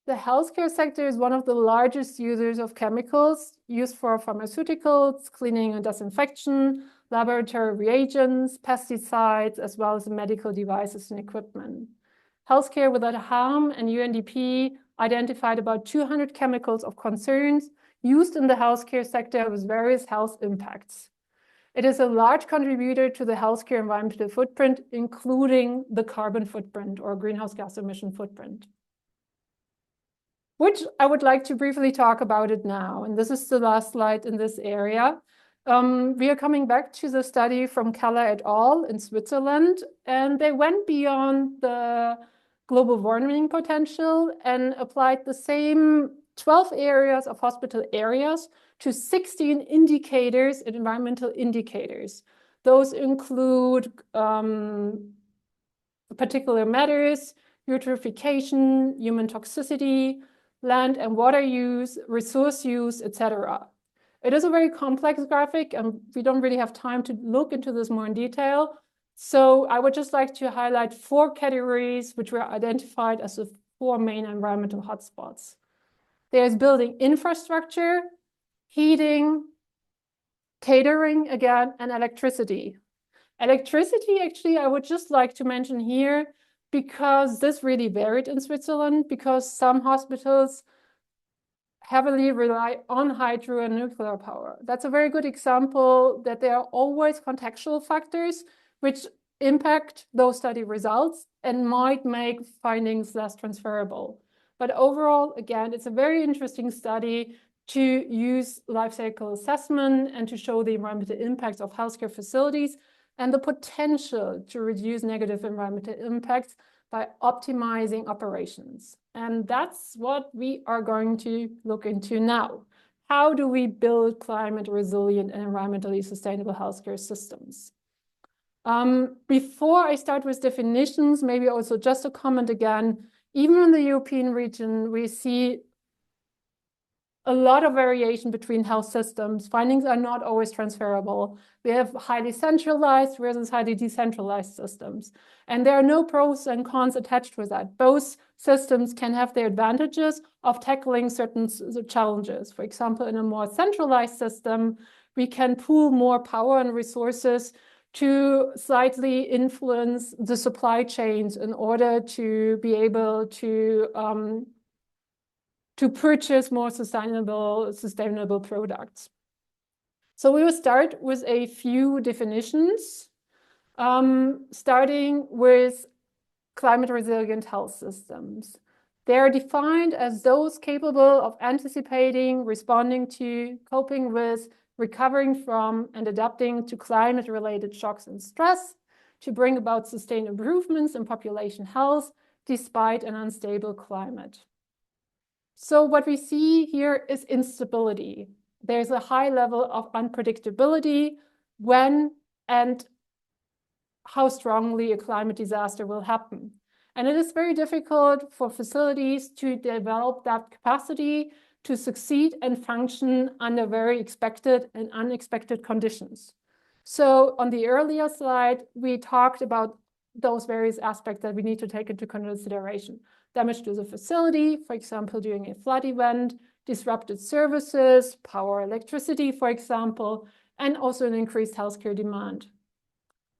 Speaker 5: the healthcare sector is one of the largest users of chemicals used for pharmaceuticals, cleaning and disinfection, laboratory reagents, pesticides, as well as medical devices and equipment. Healthcare Without Harm and UNDP identified about 200 chemicals of concerns used in the healthcare sector with various health impacts. It is a large contributor to the healthcare environmental footprint, including the carbon footprint or greenhouse gas emission footprint, which I would like to briefly talk about it now. And this is the last slide in this area. We are coming back to the study from Keller et al. In Switzerland, and they went beyond the global warming potential and applied the same 12 areas of hospital areas to 16 indicators, environmental indicators. Those include particulate matters, eutrophication, human toxicity, land and water use, resource use, etc. It is a very complex graphic, and we don't really have time to look into this more in detail. So I would just like to highlight 4 categories which were identified as the 4 main environmental hotspots. There's building infrastructure, heating, catering again, and electricity. Electricity, actually, I would just like to mention here, because this really varied in Switzerland, because some hospitals heavily rely on hydro and nuclear power. That's a very good example that there are always contextual factors which impact those study results and might make findings less transferable. But overall, again, it's a very interesting study to use life cycle assessment and to show the environmental impacts of healthcare facilities and the potential to reduce negative environmental impacts by optimizing operations. And that's what we are going to look into now. How do we build climate resilient and environmentally sustainable healthcare systems? Before I start with definitions, maybe also just a comment again, even in the European region, we see a lot of variation between health systems. Findings are not always transferable. We have highly centralized versus highly decentralized systems. And there are no pros and cons attached with that. Both systems can have their advantages of tackling certain challenges. For example, in a more centralized system, we can pool more power and resources to slightly influence the supply chains in order to be able to purchase more sustainable products. So we will start with a few definitions, starting with climate resilient health systems. They are defined as those capable of anticipating, responding to, coping with, recovering from, and adapting to climate-related shocks and stress to bring about sustained improvements in population health despite an unstable climate. So what we see here is instability. There's a high level of unpredictability when and how strongly a climate disaster will happen. And it is very difficult for facilities to develop that capacity to succeed and function under very expected and unexpected conditions. So on the earlier slide, we talked about those various aspects that we need to take into consideration. Damage to the facility, for example, during a flood event, disrupted services, power, electricity, for example, and also an increased healthcare demand.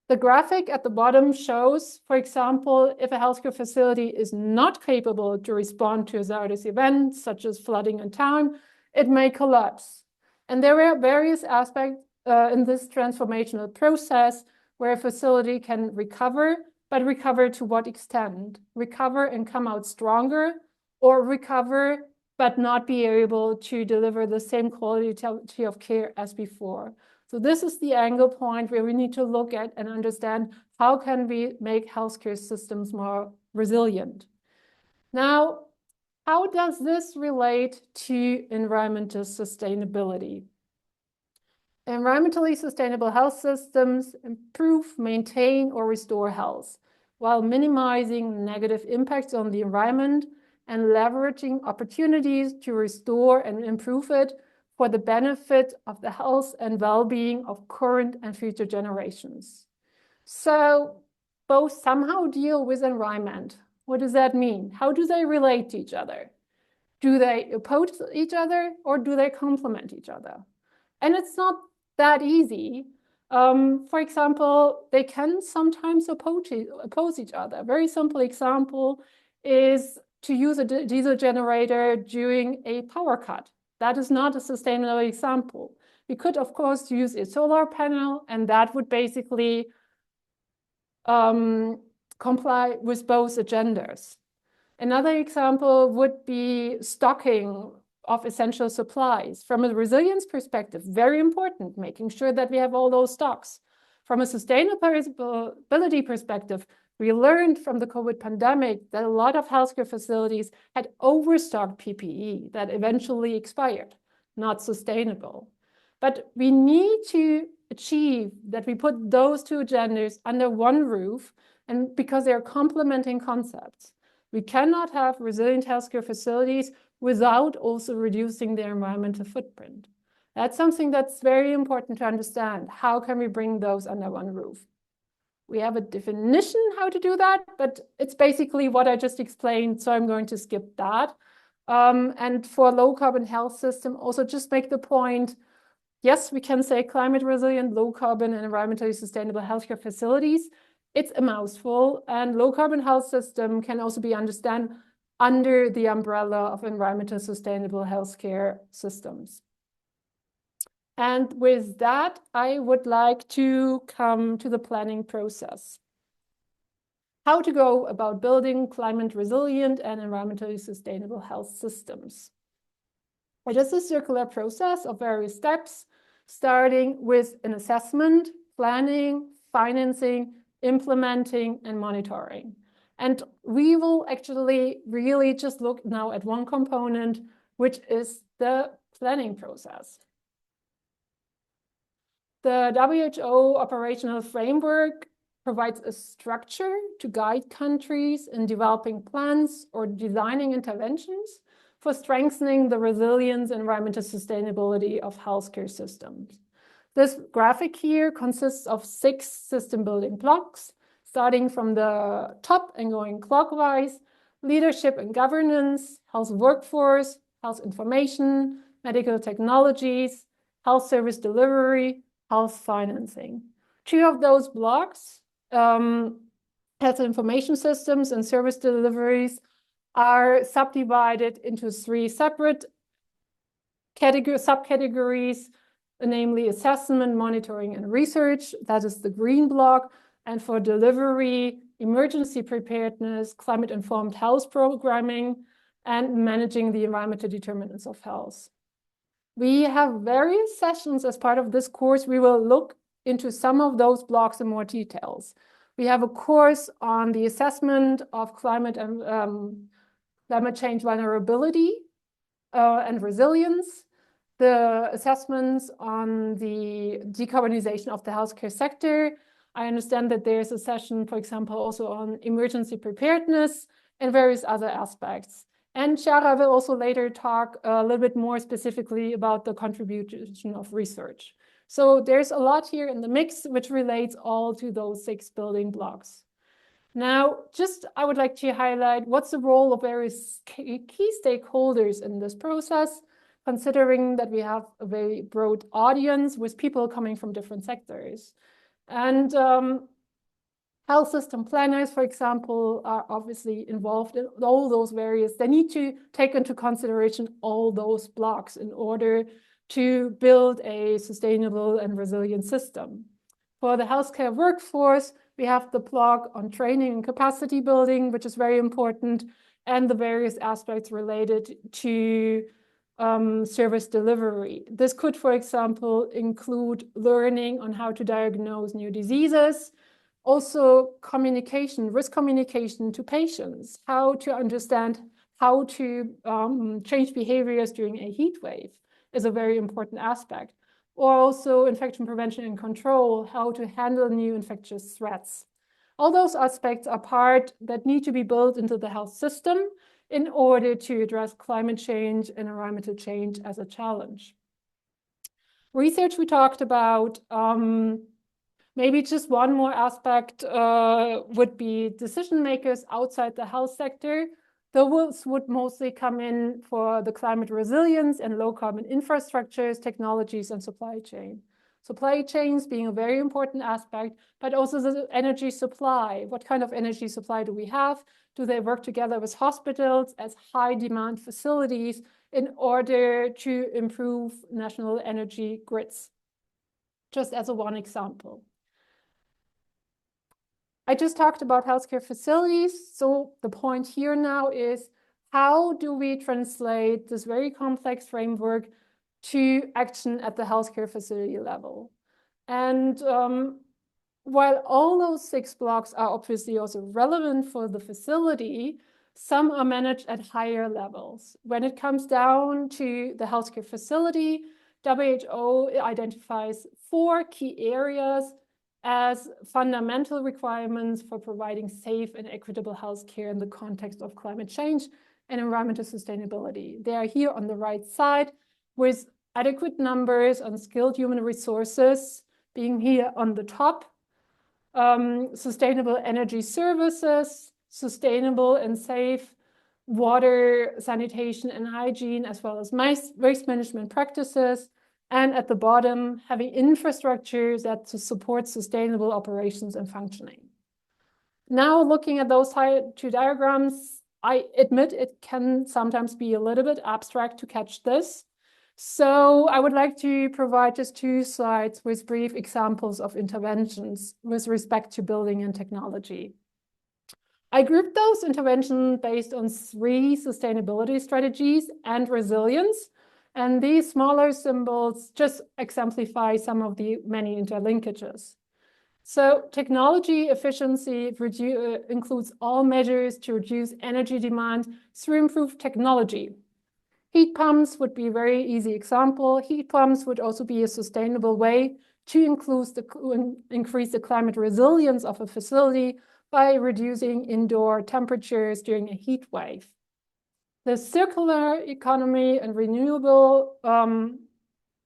Speaker 5: The graphic at the bottom shows, for example, if a healthcare facility is not capable to respond to hazardous events, such as flooding in town, it may collapse. And there are various aspects in this transformational process where a facility can recover, but recover to what extent? Recover and come out stronger, or recover but not be able to deliver the same quality of care as before. So this is the angle point where we need to look at and understand how can we make healthcare systems more resilient. Now, how does this relate to environmental sustainability? Environmentally sustainable health systems improve, maintain, or restore health, while minimizing negative impacts on the environment and leveraging opportunities to restore and improve it for the benefit of the health and well-being of current and future generations. So both somehow deal with environment. What does that mean? How do they relate to each other? Do they oppose each other or do they complement each other? And it's not that easy. For example, they can sometimes oppose each other. A very simple example is to use a diesel generator during a power cut. That is not a sustainable example. We could, of course, use a solar panel, and that would basically comply with both agendas. Another example would be stocking of essential supplies. From a resilience perspective, very important, making sure that we have all those stocks. From a sustainability perspective, we learned from the COVID pandemic that a lot of healthcare facilities had overstocked PPE that eventually expired, not sustainable. But we need to achieve that we put those two agendas under one roof, and because they are complementing concepts. We cannot have resilient healthcare facilities without also reducing their environmental footprint. That's something that's very important to understand. How can we bring those under one roof? We have a definition how to do that, but it's basically what I just explained, so I'm going to skip that. And for a low carbon health system, also just make the point, yes, we can say climate resilient, low carbon and environmentally sustainable healthcare facilities. It's a mouthful, and low carbon health system can also be understood under the umbrella of environmental sustainable healthcare systems. And with that, I would like to come to the planning process. How to go about building climate resilient and environmentally sustainable health systems. It is a circular process of various steps, starting with an assessment, planning, financing, implementing, and monitoring. And we will actually really just look now at one component, which is the planning process. The WHO operational framework provides a structure to guide countries in developing plans or designing interventions for strengthening the resilience and environmental sustainability of healthcare systems. This graphic here consists of 6 system building blocks, starting from the top and going clockwise: leadership and governance, health workforce, health information, medical technologies, health service delivery, health financing. 2 of those blocks, health information systems and service deliveries, are subdivided into 3 separate subcategories, namely assessment, monitoring, and research. That is the green block. And for delivery, emergency preparedness, climate-informed health programming, and managing the environmental determinants of health. We have various sessions as part of this course. We will look into some of those blocks in more details. We have a course on the assessment of climate and climate change vulnerability and resilience, the assessments on the decarbonization of the healthcare sector. I understand that there's a session, for example, also on emergency preparedness and various other aspects. And Chiara will also later talk a little bit more specifically about the contribution of research. So there's a lot here in the mix, which relates all to those 6 building blocks. Now, I would like to highlight what's the role of various key stakeholders in this process, considering that we have a very broad audience with people coming from different sectors. And health system planners, for example, are obviously involved in all those various. They need to take into consideration all those blocks in order to build a sustainable and resilient system. For the healthcare workforce, we have the block on training and capacity building, which is very important, and the various aspects related to service delivery. This could, for example, include learning on how to diagnose new diseases, also communication, risk communication to patients, how to understand how to change behaviors during a heat wave is a very important aspect. Or also infection prevention and control, how to handle new infectious threats. All those aspects are part that need to be built into the health system in order to address climate change and environmental change as a challenge. Research we talked about, maybe just one more aspect would be decision makers outside the health sector. Those would mostly come in for the climate resilience and low carbon infrastructures, technologies, and supply chain. Supply chains being a very important aspect, but also the energy supply. What kind of energy supply do we have? Do they work together with hospitals as high demand facilities in order to improve national energy grids, just as one example. I just talked about healthcare facilities. So the point here now is, how do we translate this very complex framework to action at the healthcare facility level? And while all those 6 blocks are obviously also relevant for the facility, some are managed at higher levels. When it comes down to the healthcare facility, WHO identifies 4 key areas as fundamental requirements for providing safe and equitable healthcare in the context of climate change and environmental sustainability. They are here on the right side, with adequate numbers on skilled human resources being here on the top, sustainable energy services, sustainable and safe water, sanitation and hygiene, as well as waste management practices, and at the bottom, having infrastructure that to support sustainable operations and functioning. Now, looking at those 2 diagrams, I admit it can sometimes be a little bit abstract to catch this. So I would like to provide just 2 slides with brief examples of interventions with respect to building and technology. I grouped those interventions based on 3 sustainability strategies and resilience. And these smaller symbols just exemplify some of the many interlinkages. So technology efficiency includes all measures to reduce energy demand through improved technology. Heat pumps would be a very easy example. Heat pumps would also be a sustainable way to increase the climate resilience of a facility by reducing indoor temperatures during a heat wave. The circular economy and renewable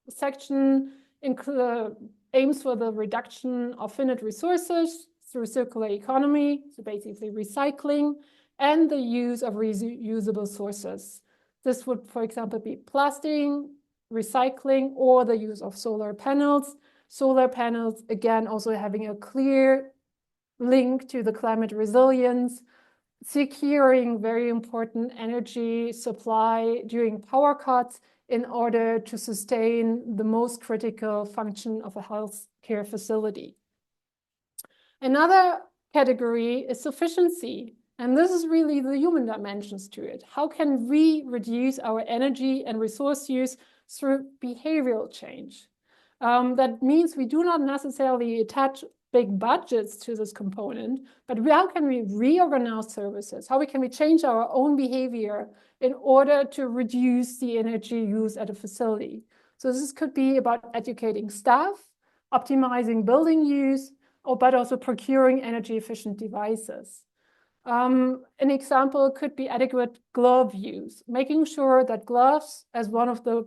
Speaker 5: section aims for the reduction of finite resources through circular economy, so basically recycling, and the use of reusable sources. This would, for example, be plastic, recycling, or the use of solar panels. Solar panels, again, also having a clear link to the climate resilience, securing very important energy supply during power cuts in order to sustain the most critical function of a healthcare facility. Another category is sufficiency, and this is really the human dimensions to it. How can we reduce our energy and resource use through behavioral change? That means we do not necessarily attach big budgets to this component, but how can we reorganize services? How can we change our own behavior in order to reduce the energy use at a facility? So this could be about educating staff, optimizing building use, but also procuring energy efficient devices. An example could be adequate glove use, making sure that gloves, as one of the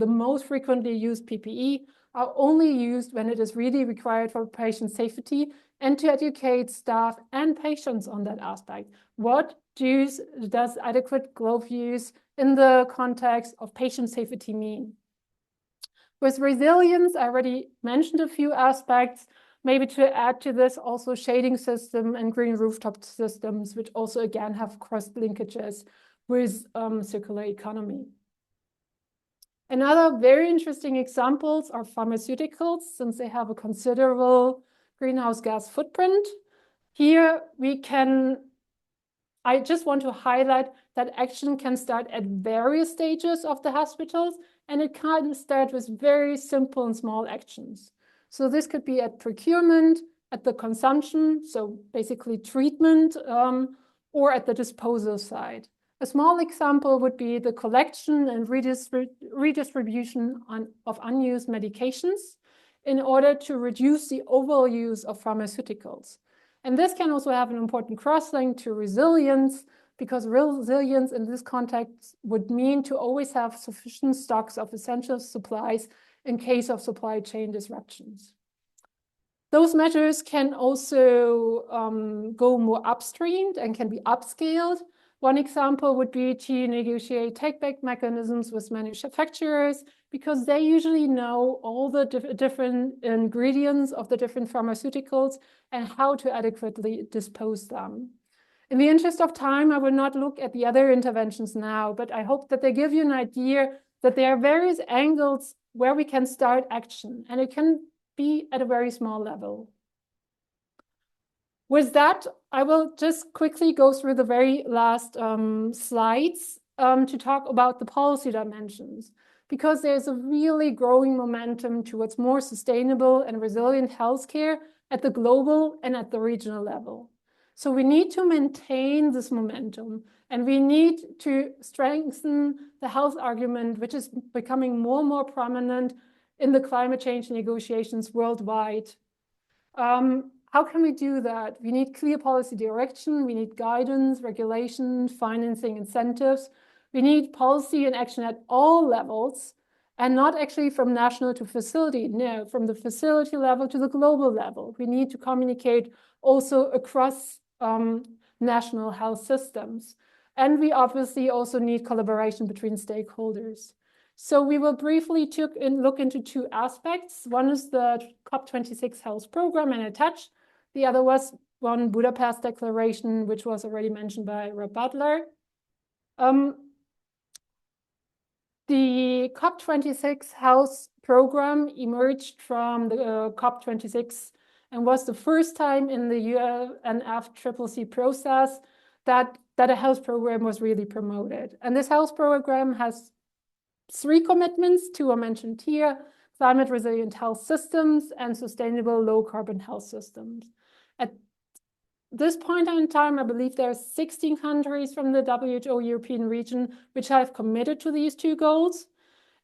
Speaker 5: most frequently used PPE, are only used when it is really required for patient safety, and to educate staff and patients on that aspect. What does adequate glove use in the context of patient safety mean? With resilience, I already mentioned a few aspects. Maybe to add to this, also shading system and green rooftop systems, which also again have cross linkages with circular economy. Another very interesting examples are pharmaceuticals, since they have a considerable greenhouse gas footprint. Here I just want to highlight that action can start at various stages of the hospitals, and it can start with very simple and small actions. So this could be at procurement, at the consumption, so basically treatment, or at the disposal side. A small example would be the collection and redistribution of unused medications in order to reduce the overall use of pharmaceuticals. And this can also have an important cross-link to resilience, because resilience in this context would mean to always have sufficient stocks of essential supplies in case of supply chain disruptions. Those measures can also go more upstream and can be upscaled. One example would be to negotiate take-back mechanisms with manufacturers, because they usually know all the different ingredients of the different pharmaceuticals and how to adequately dispose them. In the interest of time, I will not look at the other interventions now, but I hope that they give you an idea that there are various angles where we can start action, and it can be at a very small level. With that, I will just quickly go through the very last slides to talk about the policy dimensions, because there's a really growing momentum towards more sustainable and resilient healthcare at the global and at the regional level. So we need to maintain this momentum, and we need to strengthen the health argument, which is becoming more and more prominent in the climate change negotiations worldwide. How can we do that? We need clear policy direction, we need guidance, regulation, financing, incentives. We need policy and action at all levels, and not actually from national to facility, no, from the facility level to the global level. We need to communicate also across national health systems. And we obviously also need collaboration between stakeholders. So we will briefly look into two aspects. One is the COP26 health program and attach. The other was one Budapest Declaration, which was already mentioned by Rob Butler. The COP26 health program emerged from the COP26 and was the first time in the UNFCCC process that a health program was really promoted. And this health program has 3 commitments. 2 are mentioned here: climate resilient health systems and sustainable low carbon health systems. At this point in time, I believe there are 16 countries from the WHO European region which have committed to these 2 goals.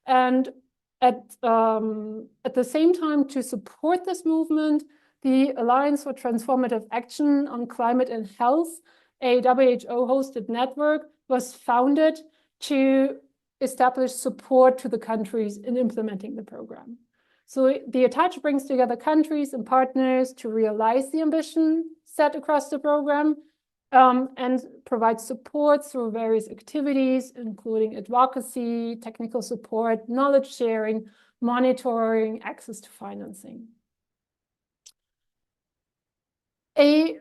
Speaker 5: And at the same time, to support this movement, the Alliance for Transformative Action on Climate and Health, a WHO-hosted network, was founded to establish support to the countries in implementing the program. So the attach brings together countries and partners to realize the ambition set across the program and provides support through various activities, including advocacy, technical support, knowledge sharing, monitoring, access to financing. A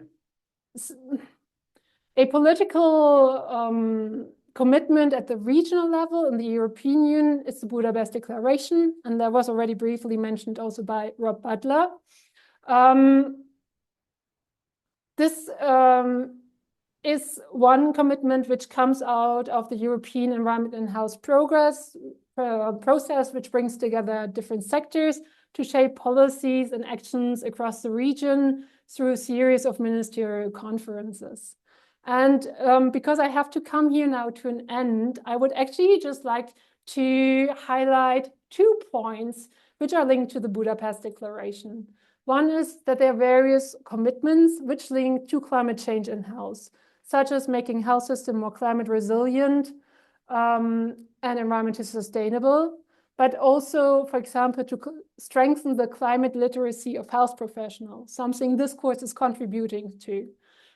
Speaker 5: political commitment at the regional level in the European Union is the Budapest Declaration, and that was already briefly mentioned also by Rob Butler. This is one commitment which comes out of the European Environment and Health process, which brings together different sectors to shape policies and actions across the region through a series of ministerial conferences. And because I have to come here now to an end, I would actually just like to highlight 2 points which are linked to the Budapest Declaration. One is that there are various commitments which link to climate change and health, such as making health system more climate resilient and environmentally sustainable, but also, for example, to strengthen the climate literacy of health professionals, something this course is contributing to.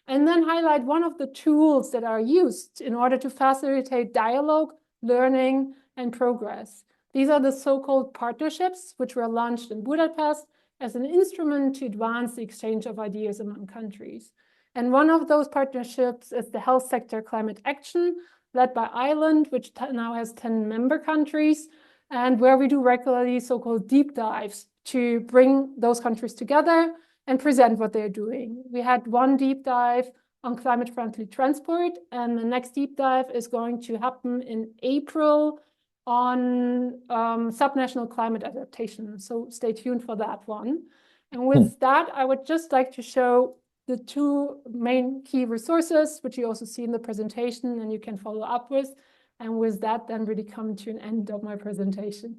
Speaker 5: And then highlight one of the tools that are used in order to facilitate dialogue, learning, and progress. These are the so-called partnerships, which were launched in Budapest as an instrument to advance the exchange of ideas among countries. And one of those partnerships is the Health Sector Climate Action, led by Ireland, which now has 10 member countries, and where we do regularly so-called deep dives to bring those countries together and present what they're doing. We had one deep dive on climate-friendly transport, and the next deep dive is going to happen in April on subnational climate adaptation. So stay tuned for that one. And with that, I would just like to show the 2 main key resources, which you also see in the presentation and you can follow up with. And with that, then really come to an end of my presentation.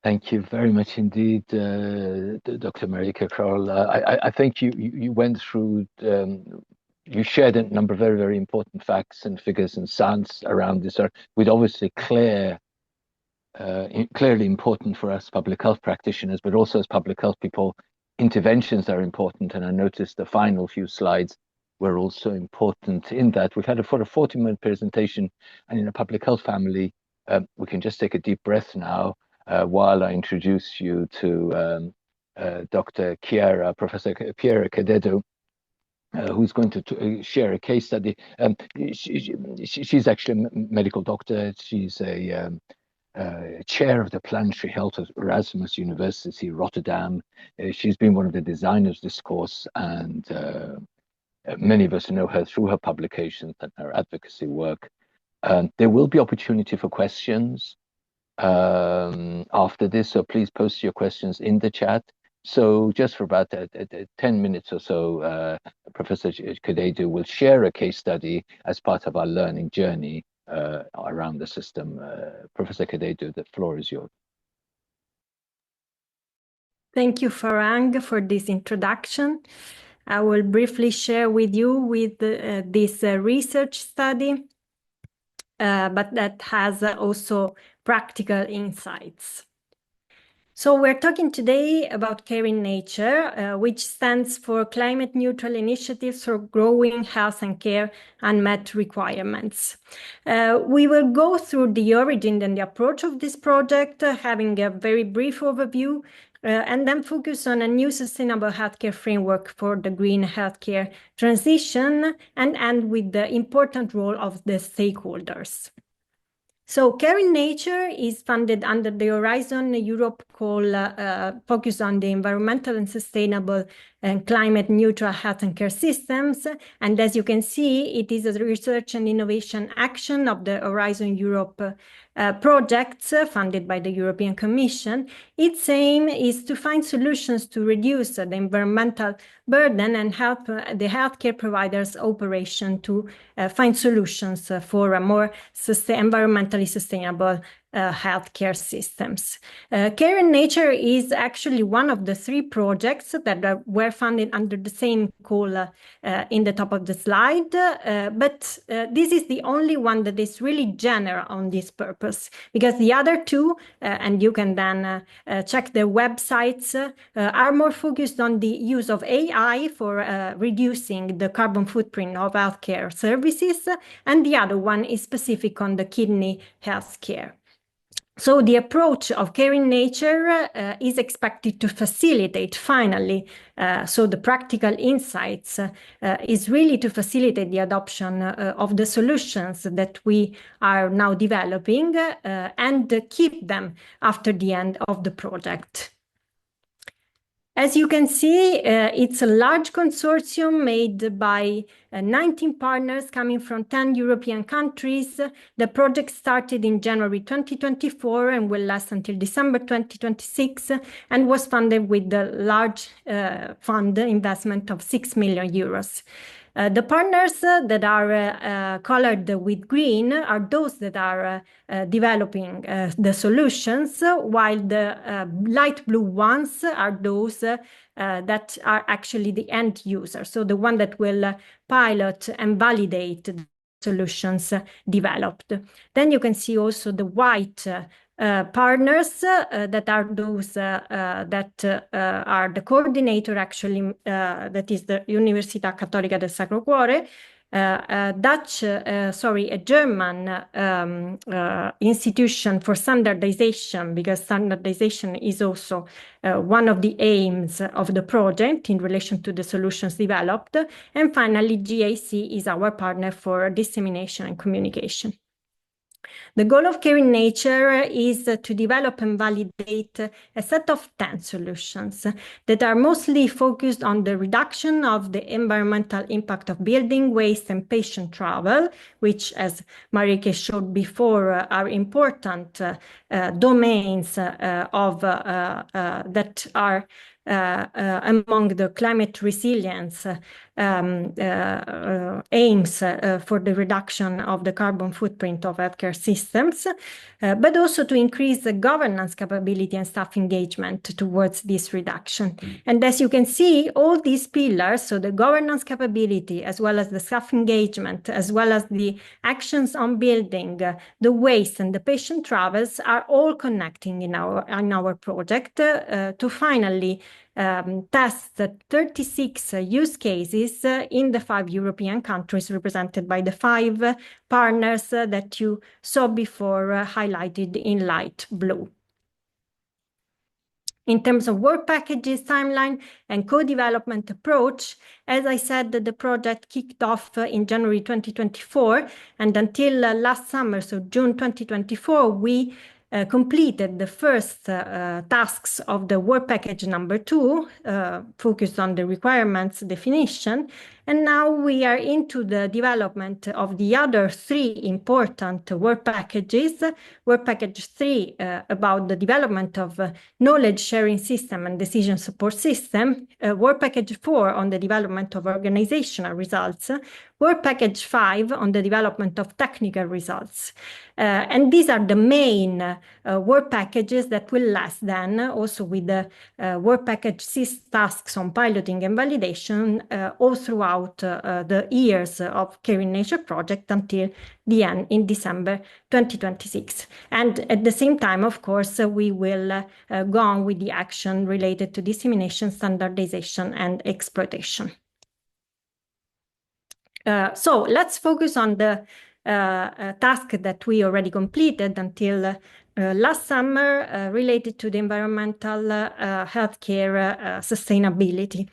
Speaker 1: Thank you very much indeed, Dr. Mareike Kroll. I think you went through, you shared a number of very, very important facts and figures and science around this, with obviously clearly important for us public health practitioners, but also as public health people, interventions are important. And I noticed the final few slides were also important in that. We've had a 40-minute presentation, and in a public health family, we can just take a deep breath now while I introduce you to Dr. Chiara, Professor Chiara Cadeddu, who's going to share a case study. She's actually a medical doctor. She's a chair of the Planetary Health at Erasmus University, Rotterdam. She's been one of the designers of this course, and many of us know her through her publications and her advocacy work. There will be opportunity for questions after this, so please post your questions in the chat. So just for about 10 minutes or so, Professor Cadeddu will share a case study as part of our learning journey around the system. Professor Cadeddu, the floor is yours.
Speaker 6: Thank you, Farhang, for this introduction. I will briefly share with you this research study, but that has also practical insights. So we're talking today about Caring Nature, which stands for Climate Neutral Initiatives for Growing Health and Care Unmet Requirements. We will go through the origin and the approach of this project, having a very brief overview, and then focus on a new sustainable healthcare framework for the green healthcare transition, and end with the important role of the stakeholders. So Caring Nature is funded under the Horizon Europe call, focused on the environmental and sustainable and climate neutral health and care systems. And as you can see, it is a research and innovation action of the Horizon Europe projects funded by the European Commission. Its aim is to find solutions to reduce the environmental burden and help the healthcare providers' operation to find solutions for a more environmentally sustainable healthcare systems. Caring Nature is actually one of the 3 projects that were funded under the same call in the top of the slide, but this is the only one that is really general on this purpose, because the other 2, and you can then check their websites, are more focused on the use of AI for reducing the carbon footprint of healthcare services, and the other one is specific on the kidney healthcare. So the approach of Caring Nature is expected to facilitate, finally, so the practical insights is really to facilitate the adoption of the solutions that we are now developing and keep them after the end of the project. As you can see, it's a large consortium made by 19 partners coming from 10 European countries. The project started in January 2024 and will last until December 2026 and was funded with the large fund investment of 6 million euros. The partners that are colored with green are those that are developing the solutions, while the light blue ones are those that are actually the end user, so the one that will pilot and validate the solutions developed. Then you can see also the white partners that are those that are the coordinator, actually, that is the Università Cattolica del Sacro Cuore, a German institution for standardization, because standardization is also one of the aims of the project in relation to the solutions developed. And finally, GAC is our partner for dissemination and communication. The goal of Caring Nature is to develop and validate a set of 10 solutions that are mostly focused on the reduction of the environmental impact of building waste and patient travel, which, as Mareike showed before, are important domains that are among the climate resilience aims for the reduction of the carbon footprint of healthcare systems, but also to increase the governance capability and staff engagement towards this reduction. And as you can see, all these pillars, so the governance capability, as well as the staff engagement, as well as the actions on building, the waste and the patient travels, are all connecting in our project to finally test 36 use cases in the 5 European countries represented by the 5 partners that you saw before highlighted in light blue. In terms of work packages, timeline, and co-development approach, as I said, the project kicked off in January 2024, and until last summer, so June 2024, we completed the first tasks of the work package number 2, focused on the requirements definition. And now we are into the development of the other 3 important work packages. Work package 3 about the development of knowledge sharing system and decision support system. Work package 4 on the development of organizational results. Work package 5 on the development of technical results. And these are the main work packages that will last then, also with the work package 6 tasks on piloting and validation all throughout the years of Care in Nature project until the end in December 2026. And at the same time, of course, we will go on with the action related to dissemination, standardization, and exploitation. So let's focus on the task that we already completed until last summer related to the environmental healthcare sustainability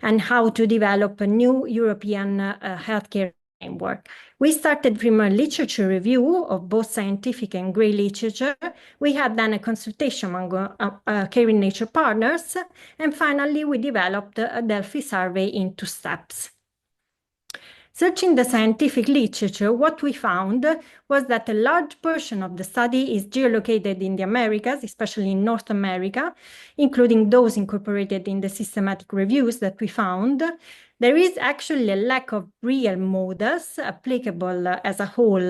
Speaker 6: and how to develop a new European healthcare framework. We started from a literature review of both scientific and grey literature. We had then a consultation among Care in Nature partners, and finally we developed a Delphi survey in 2 steps. Searching the scientific literature, what we found was that a large portion of the study is geolocated in the Americas, especially in North America, including those incorporated in the systematic reviews that we found. There is actually a lack of real models applicable as a whole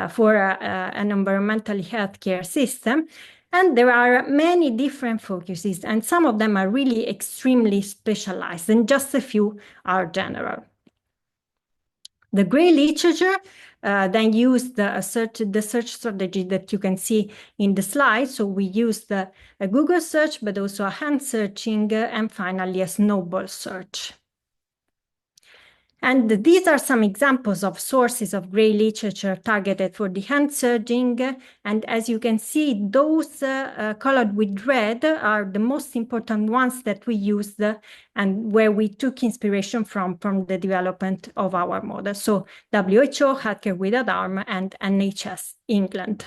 Speaker 6: for an environmental healthcare system. And there are many different focuses, and some of them are really extremely specialized, and just a few are general. The grey literature then used the search strategy that you can see in the slide. So we used a Google search, but also a hand searching, and finally a snowball search. And these are some examples of sources of grey literature targeted for the hand searching. And as you can see, those colored with red are the most important ones that we used and where we took inspiration from the development of our model. So WHO, Healthcare Without Harm, and NHS England.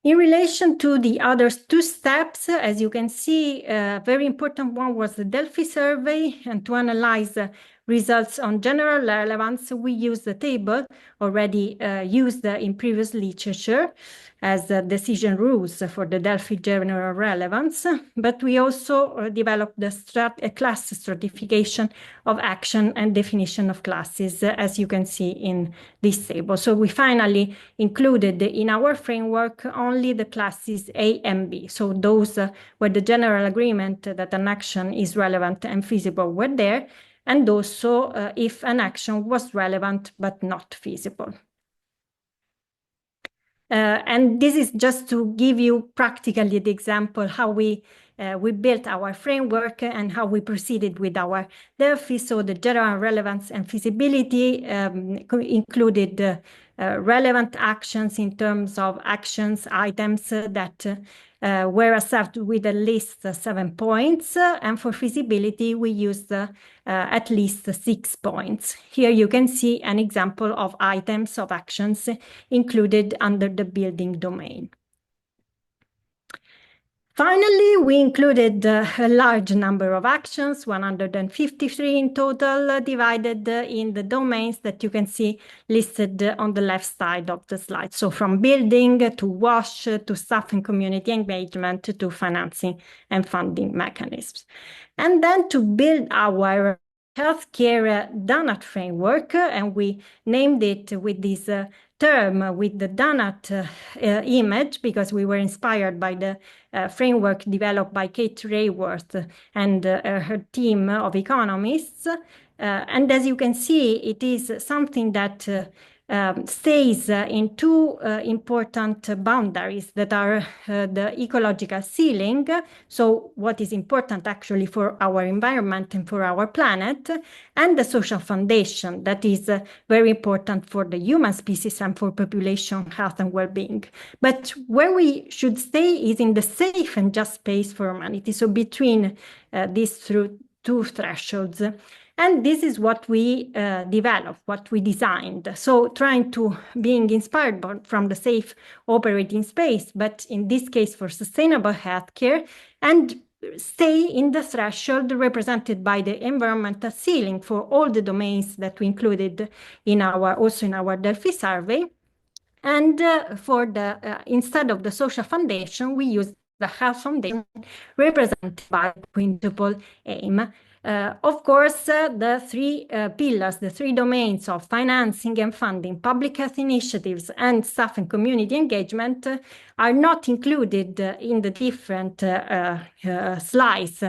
Speaker 6: In relation to the other 2 steps, as you can see, a very important one was the Delphi survey, and to analyze results on general relevance, we used the table already used in previous literature as decision rules for the Delphi general relevance, but we also developed a class stratification of action and definition of classes, as you can see in this table. So we finally included in our framework only the classes A and B. So those where the general agreement that an action is relevant and feasible were there, and also if an action was relevant but not feasible. And this is just to give you practically the example how we built our framework and how we proceeded with our Delphi. So the general relevance and feasibility included relevant actions in terms of actions, items that were assessed with at least 7 points. And for feasibility, we used at least 6 points. Here you can see an example of items of actions included under the building domain. Finally, we included a large number of actions, 153 in total, divided in the domains that you can see listed on the left side of the slide. So from building to WASH to staff and community engagement to financing and funding mechanisms. And then to build our healthcare donut framework, and we named it with this term with the donut image because we were inspired by the framework developed by Kate Rayworth and her team of economists. And as you can see, it is something that stays in two important boundaries that are the ecological ceiling, so what is important actually for our environment and for our planet, and the social foundation that is very important for the human species and for population health and well-being. But where we should stay is in the safe and just space for humanity, so between these two thresholds. And this is what we developed, what we designed. So trying to being inspired from the safe operating space, but in this case for sustainable healthcare, and stay in the threshold represented by the environmental ceiling for all the domains that we included in also in our Delphi survey. And for the instead of the social foundation, we use the health foundation represented by the quintuple aim. Of course, the three pillars, the three domains of financing and funding, public health initiatives, and staff and community engagement are not included in the different slides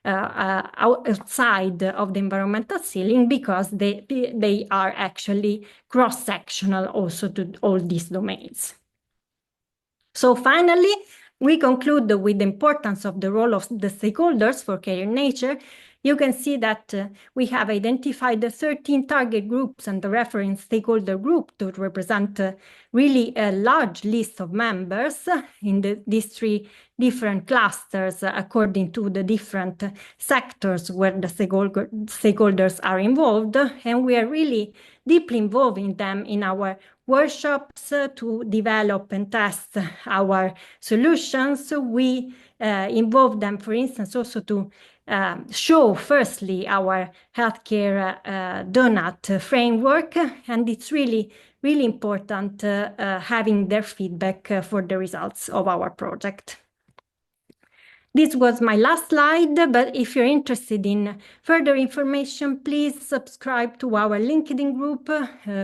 Speaker 6: outside of the environmental ceiling because they are actually cross-sectional also to all these domains. So finally, we conclude with the importance of the role of the stakeholders for care in nature. You can see that we have identified the 13 target groups and the reference stakeholder group to represent really a large list of members in these three different clusters according to the different sectors where the stakeholders are involved. And we are really deeply involving them in our workshops to develop and test our solutions. So we involve them, for instance, also to show firstly our healthcare donut framework, and it's really important having their feedback for the results of our project. This was my last slide, but if you're interested in further information, please subscribe to our LinkedIn group,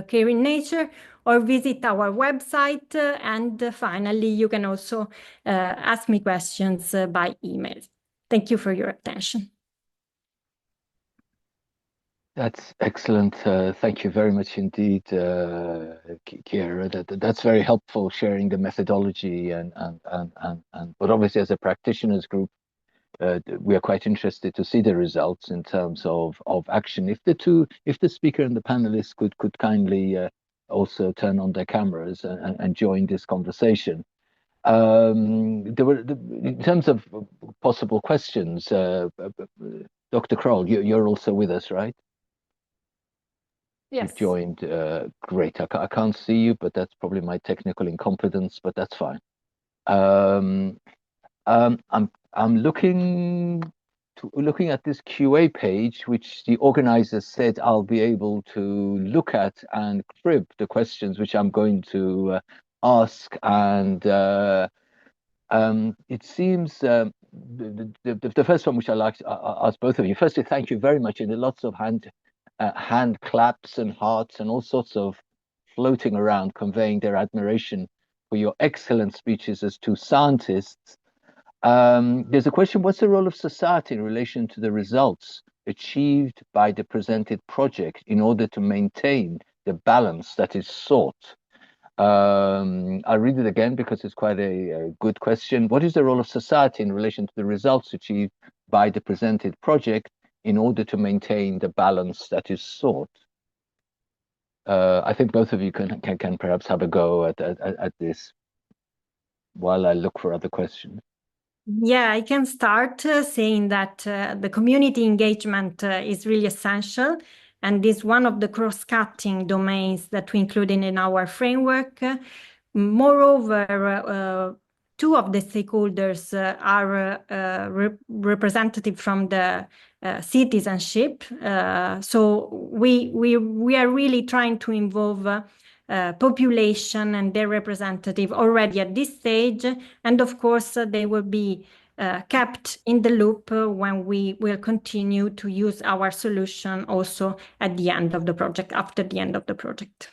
Speaker 6: Care in Nature, or visit our website. And finally, you can also ask me questions by email. Thank you for your attention.
Speaker 1: That's excellent. Thank you very much indeed, Chiara. That's very helpful, sharing the methodology and but obviously as a practitioners group, we are quite interested to see the results in terms of action. If the speaker and the panelists could kindly also turn on their cameras and join this conversation. There were, in terms of possible questions, Dr. Kroll, you're also with us, right?
Speaker 5: Yes.
Speaker 1: You've joined. Great. I can't see you, but that's probably my technical incompetence, but that's fine. I'm looking at this QA page, which the organizers said I'll be able to look at and crib the questions which I'm going to ask, and it seems the first one which I like to ask both of you. Firstly, thank you very much, and lots of hand claps and hearts and all sorts of floating around, conveying their admiration for your excellent speeches as two scientists. There's a question: what's the role of society in relation to the results achieved by the presented project in order to maintain the balance that is sought? I'll read it again because it's quite a good question. What is the role of society in relation to the results achieved by the presented project in order to maintain the balance that is sought? I think both of you can perhaps have a go at this while I look for other questions.
Speaker 6: Yeah, I can start saying that the community engagement is really essential, and is one of the cross-cutting domains that we included in our framework. Moreover, two of the stakeholders are representative from the citizenship. So we are really trying to involve population and their representative already at this stage, and of course they will be kept in the loop when we will continue to use our solution also at the end of the project, after the end of the project.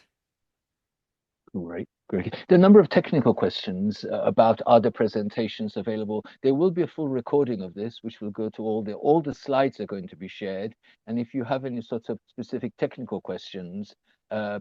Speaker 1: Great. The number of technical questions about other presentations available. There will be a full recording of this, which will go to all the slides are going to be shared. And if you have any sorts of specific technical questions,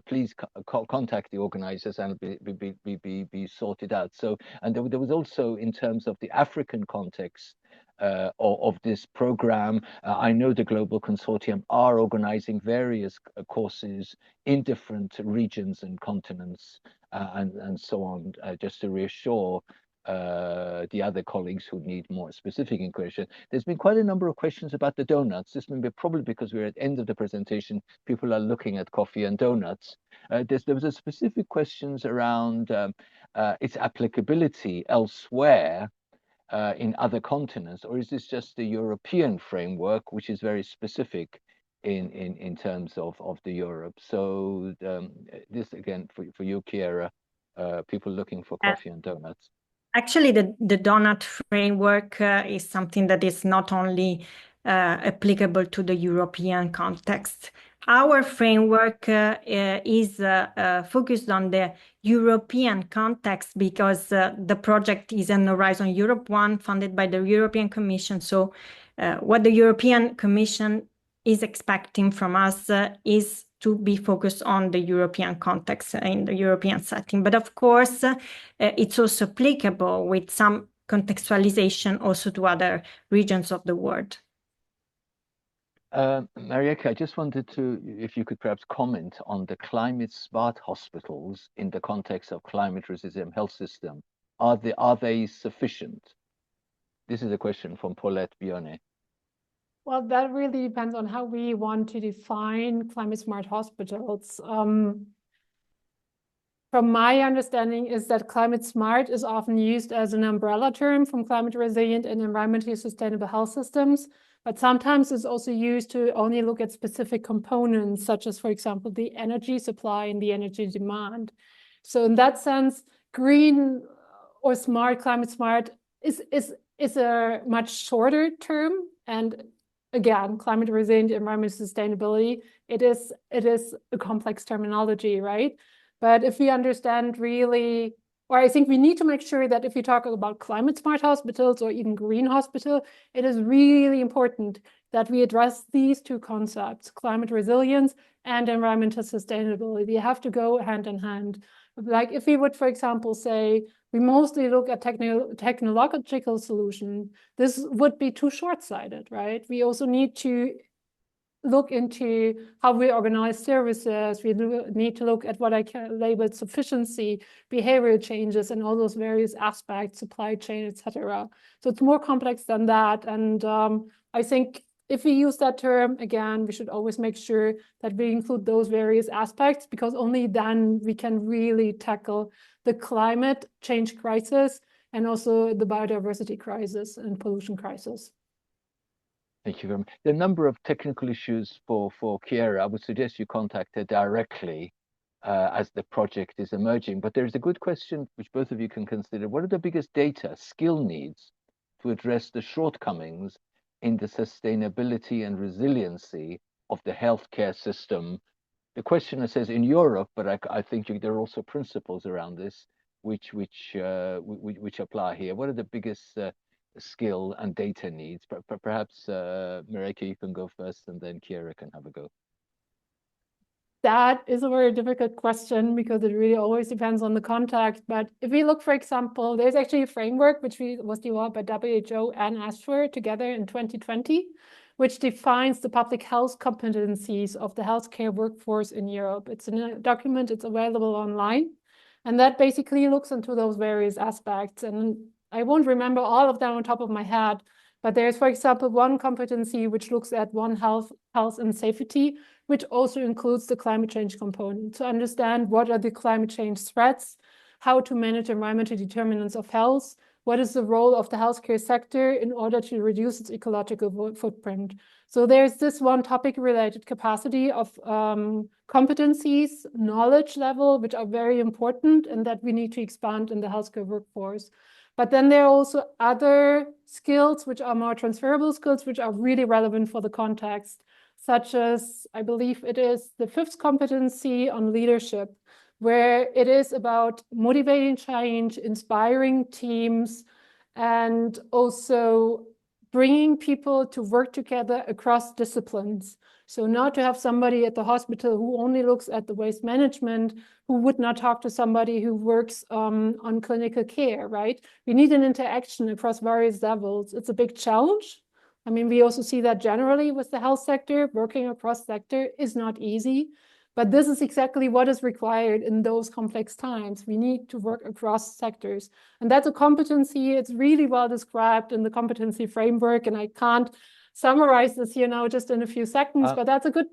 Speaker 1: please contact the organizers and be sorted out. So, and there was also, in terms of the African context of this program, I know the Global Consortium are organizing various courses in different regions and continents and so on, just to reassure the other colleagues who need more specific information. There's been quite a number of questions about the donuts. This may be probably because we're at the end of the presentation, people are looking at coffee and donuts. There was a specific questions around its applicability elsewhere in other continents, or is this just the European framework, which is very specific in terms of the Europe? So this again for you, Chiara, people looking for coffee and donuts.
Speaker 6: Actually, the donut framework is something that is not only applicable to the European context. Our framework is focused on the European context because the project is an Horizon Europe 1 funded by the European Commission. So what the European Commission is expecting from us is to be focused on the European context in the European setting. But of course, it's also applicable with some contextualization also to other regions of the world.
Speaker 1: Mareike, I just wanted to, if you could perhaps comment on the climate smart hospitals in the context of climate resilient health system. Are they sufficient? This is a question from Paulette Bione.
Speaker 5: Well, that really depends on how we want to define climate smart hospitals. From my understanding is that climate smart is often used as an umbrella term from climate resilient and environmentally sustainable health systems, but sometimes it's also used to only look at specific components, such as, for example, the energy supply and the energy demand. So in that sense, green or smart, climate smart is a much shorter term. And again, climate resilient, environmental sustainability, it is a complex terminology, right? But if we understand really, or I think we need to make sure that if we talk about climate smart hospitals or even green hospital, it is really important that we address these two concepts, climate resilience and environmental sustainability. They have to go hand in hand. Like if we would, for example, say, we mostly look at technological solution, this would be too short-sighted, right? We also need to look into how we organize services. We need to look at what I can label sufficiency, behavioral changes, and all those various aspects, supply chain, etc. So it's more complex than that. And I think if we use that term, again, we should always make sure that we include those various aspects, because only then we can really tackle the climate change crisis and also the biodiversity crisis and pollution crisis.
Speaker 1: Thank you very much. There are a number of technical issues for Chiara. I would suggest you contact her directly as the project is emerging. But there's a good question which both of you can consider. What are the biggest data skill needs to address the shortcomings in the sustainability and resiliency of the healthcare system? The questioner says in Europe, but I think there are also principles around this which apply here. What are the biggest skill and data needs? Perhaps Mareike, you can go first, and then Chiara can have a go.
Speaker 5: That is a very difficult question because it really always depends on the context. But if we look, for example, there's actually a framework which was developed by WHO and NIHR together in 2020, which defines the public health competencies of the healthcare workforce in Europe. It's in a document, it's available online. And that basically looks into those various aspects. And I won't remember all of them on top of my head, but there's, for example, one competency which looks at health and safety, which also includes the climate change component, to understand what are the climate change threats, how to manage environmental determinants of health, what is the role of the healthcare sector in order to reduce its ecological footprint. So there's this one topic-related capacity of competencies, knowledge level, which are very important and that we need to expand in the healthcare workforce. But then there are also other skills which are more transferable skills, which are really relevant for the context, such as, I believe it is the 5th competency on leadership, where it is about motivating change, inspiring teams, and also bringing people to work together across disciplines. So not to have somebody at the hospital who only looks at the waste management, who would not talk to somebody who works on clinical care, right? We need an interaction across various levels. It's a big challenge. I mean, we also see that generally with the health sector, working across sector is not easy. But this is exactly what is required in those complex times. We need to work across sectors. And that's a competency. It's really well described in the competency framework. And I can't summarize this, just in a few seconds, but that's a good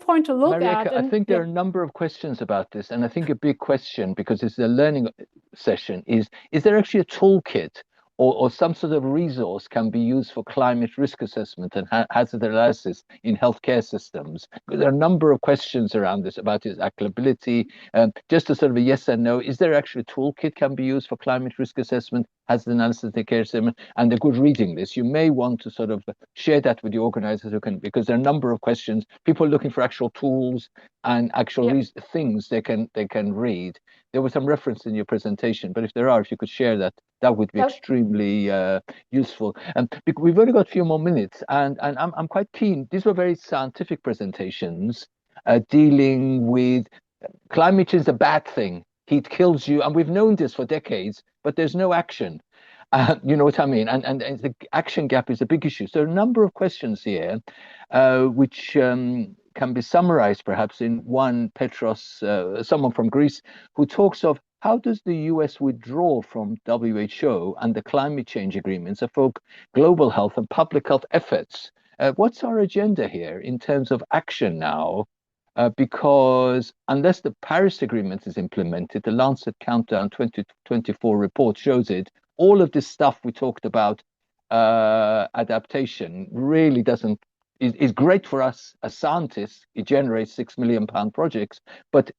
Speaker 5: point to look
Speaker 1: Mareike,
Speaker 5: at.
Speaker 1: I think there are a number of questions about this. And I think a big question, because it's a learning session, is there actually a toolkit or some sort of resource can be used for climate risk assessment and hazard analysis in healthcare systems? There are a number of questions around this about its applicability. Just a sort of a yes and no, is there actually a toolkit can be used for climate risk assessment, hazard analysis in the care system, and a good reading list? You may want to sort of share that with the organizers who can, because there are a number of questions, people looking for actual tools and actual things they can read. There was some reference in your presentation, but if you could share that, that would be extremely useful. We've only got a few more minutes, and I'm quite keen. These were very scientific presentations dealing with climate change is a bad thing. Heat kills you, and we've known this for decades, but there's no action. You know what I mean? And the action gap is a big issue. So a number of questions here, which can be summarized perhaps in one. Petros, someone from Greece, who talks of how does the US withdraw from WHO and the climate change agreements for global health and public health efforts? What's our agenda here in terms of action now? Because unless the Paris Agreement is implemented, the Lancet Countdown 2024 report shows it, all of this stuff we talked about, adaptation, really is great for us as scientists. It generates £6 million projects, but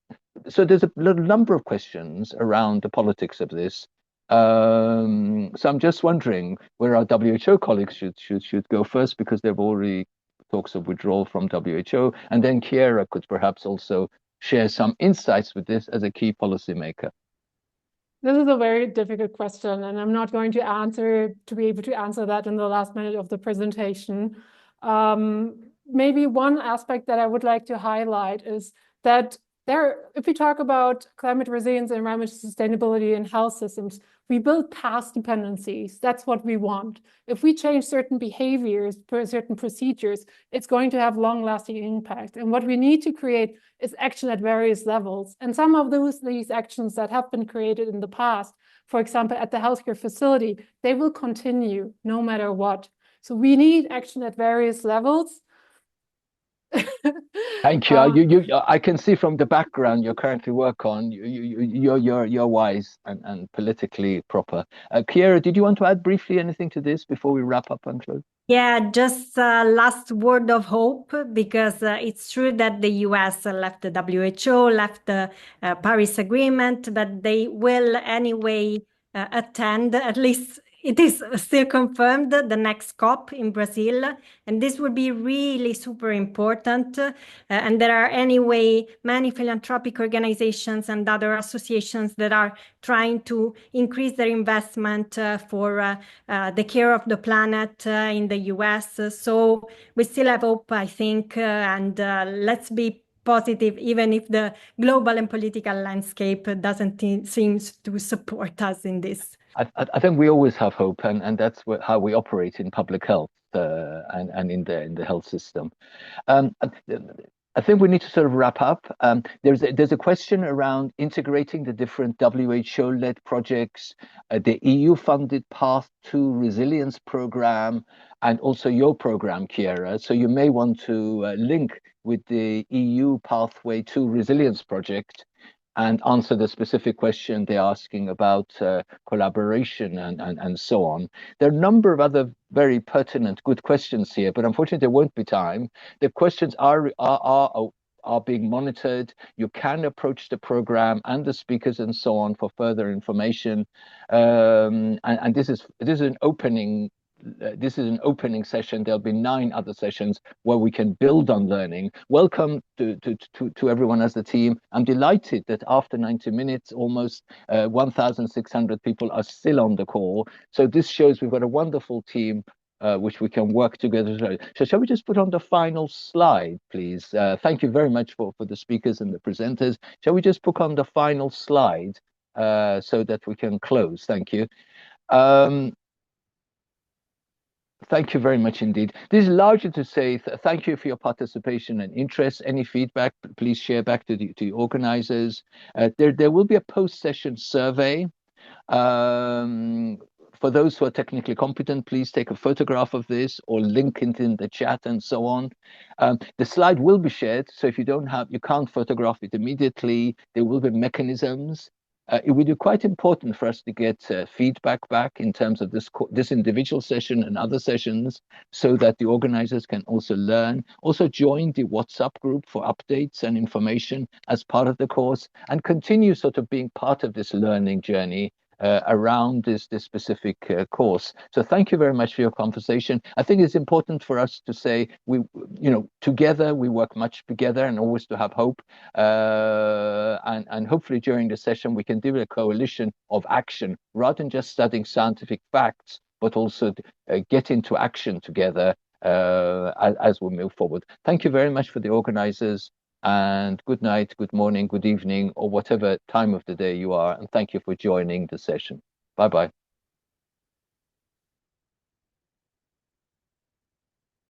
Speaker 1: so there's a number of questions around the politics of this. So I'm just wondering where our WHO colleagues should go first, because they've already talks of withdrawal from WHO, and then Chiara could perhaps also share some insights with this as a key policymaker.
Speaker 5: This is a very difficult question, and I'm not going to be able to answer that in the last minute of the presentation. Maybe one aspect that I would like to highlight is that if we talk about climate resilience, environmental sustainability in health systems, we build past dependencies. That's what we want. If we change certain behaviors, certain procedures, it's going to have long-lasting impact. And what we need to create is action at various levels. And some of these actions that have been created in the past, for example, at the healthcare facility, they will continue no matter what. So we need action at various levels.
Speaker 1: Thank you. I can see from the background you currently work on. You're wise and politically proper. Chiara, did you want to add briefly anything to this before we wrap up and close?
Speaker 6: Yeah, just last word of hope, because it's true that the US left the WHO, left the Paris Agreement, but they will anyway attend, at least it is still confirmed, the next COP in Brazil, and this would be really super important. And there are anyway many philanthropic organizations and other associations that are trying to increase their investment for the care of the planet in the US. So we still have hope, I think, and let's be positive, even if the global and political landscape doesn't seem to support us in this.
Speaker 1: I think we always have hope, and that's how we operate in public health and in the health system. I think we need to sort of wrap up. There's a question around integrating the different WHO-led projects, the EU-funded Path to Resilience program, and also your program, Chiara. So you may want to link with the EU Pathway to Resilience project and answer the specific question they're asking about collaboration and so on. There are a number of other very pertinent, good questions here, but unfortunately there won't be time. The questions are being monitored. You can approach the program and the speakers and so on for further information. And this is an opening. This is an opening session. There'll be 9 other sessions where we can build on learning. Welcome to everyone as the team. I'm delighted that after 90 minutes, almost 1,600 people are still on the call. So this shows we've got a wonderful team which we can work together. So shall we just put on the final slide, please? Thank you very much for the speakers and the presenters. Shall we just put on the final slide so that we can close? Thank you. Thank you very much indeed. This is largely to say thank you for your participation and interest. Any feedback, please share back to the organizers. There will be a post-session survey. For those who are technically competent, please take a photograph of this or link it in the chat and so on. The slide will be shared, so if you can't photograph it immediately, there will be mechanisms. It will be quite important for us to get feedback back in terms of this individual session and other sessions, so that the organizers can also learn. Also join the WhatsApp group for updates and information as part of the course, and continue sort of being part of this learning journey around this specific course. So thank you very much for your conversation. I think it's important for us to say together we work much together, and always to have hope. And hopefully during the session we can do a coalition of action rather than just studying scientific facts, but also get into action together as we move forward. Thank you very much for the organizers. And good night, good morning, good evening, or whatever time of the day you are. And thank you for joining the session. Bye-bye.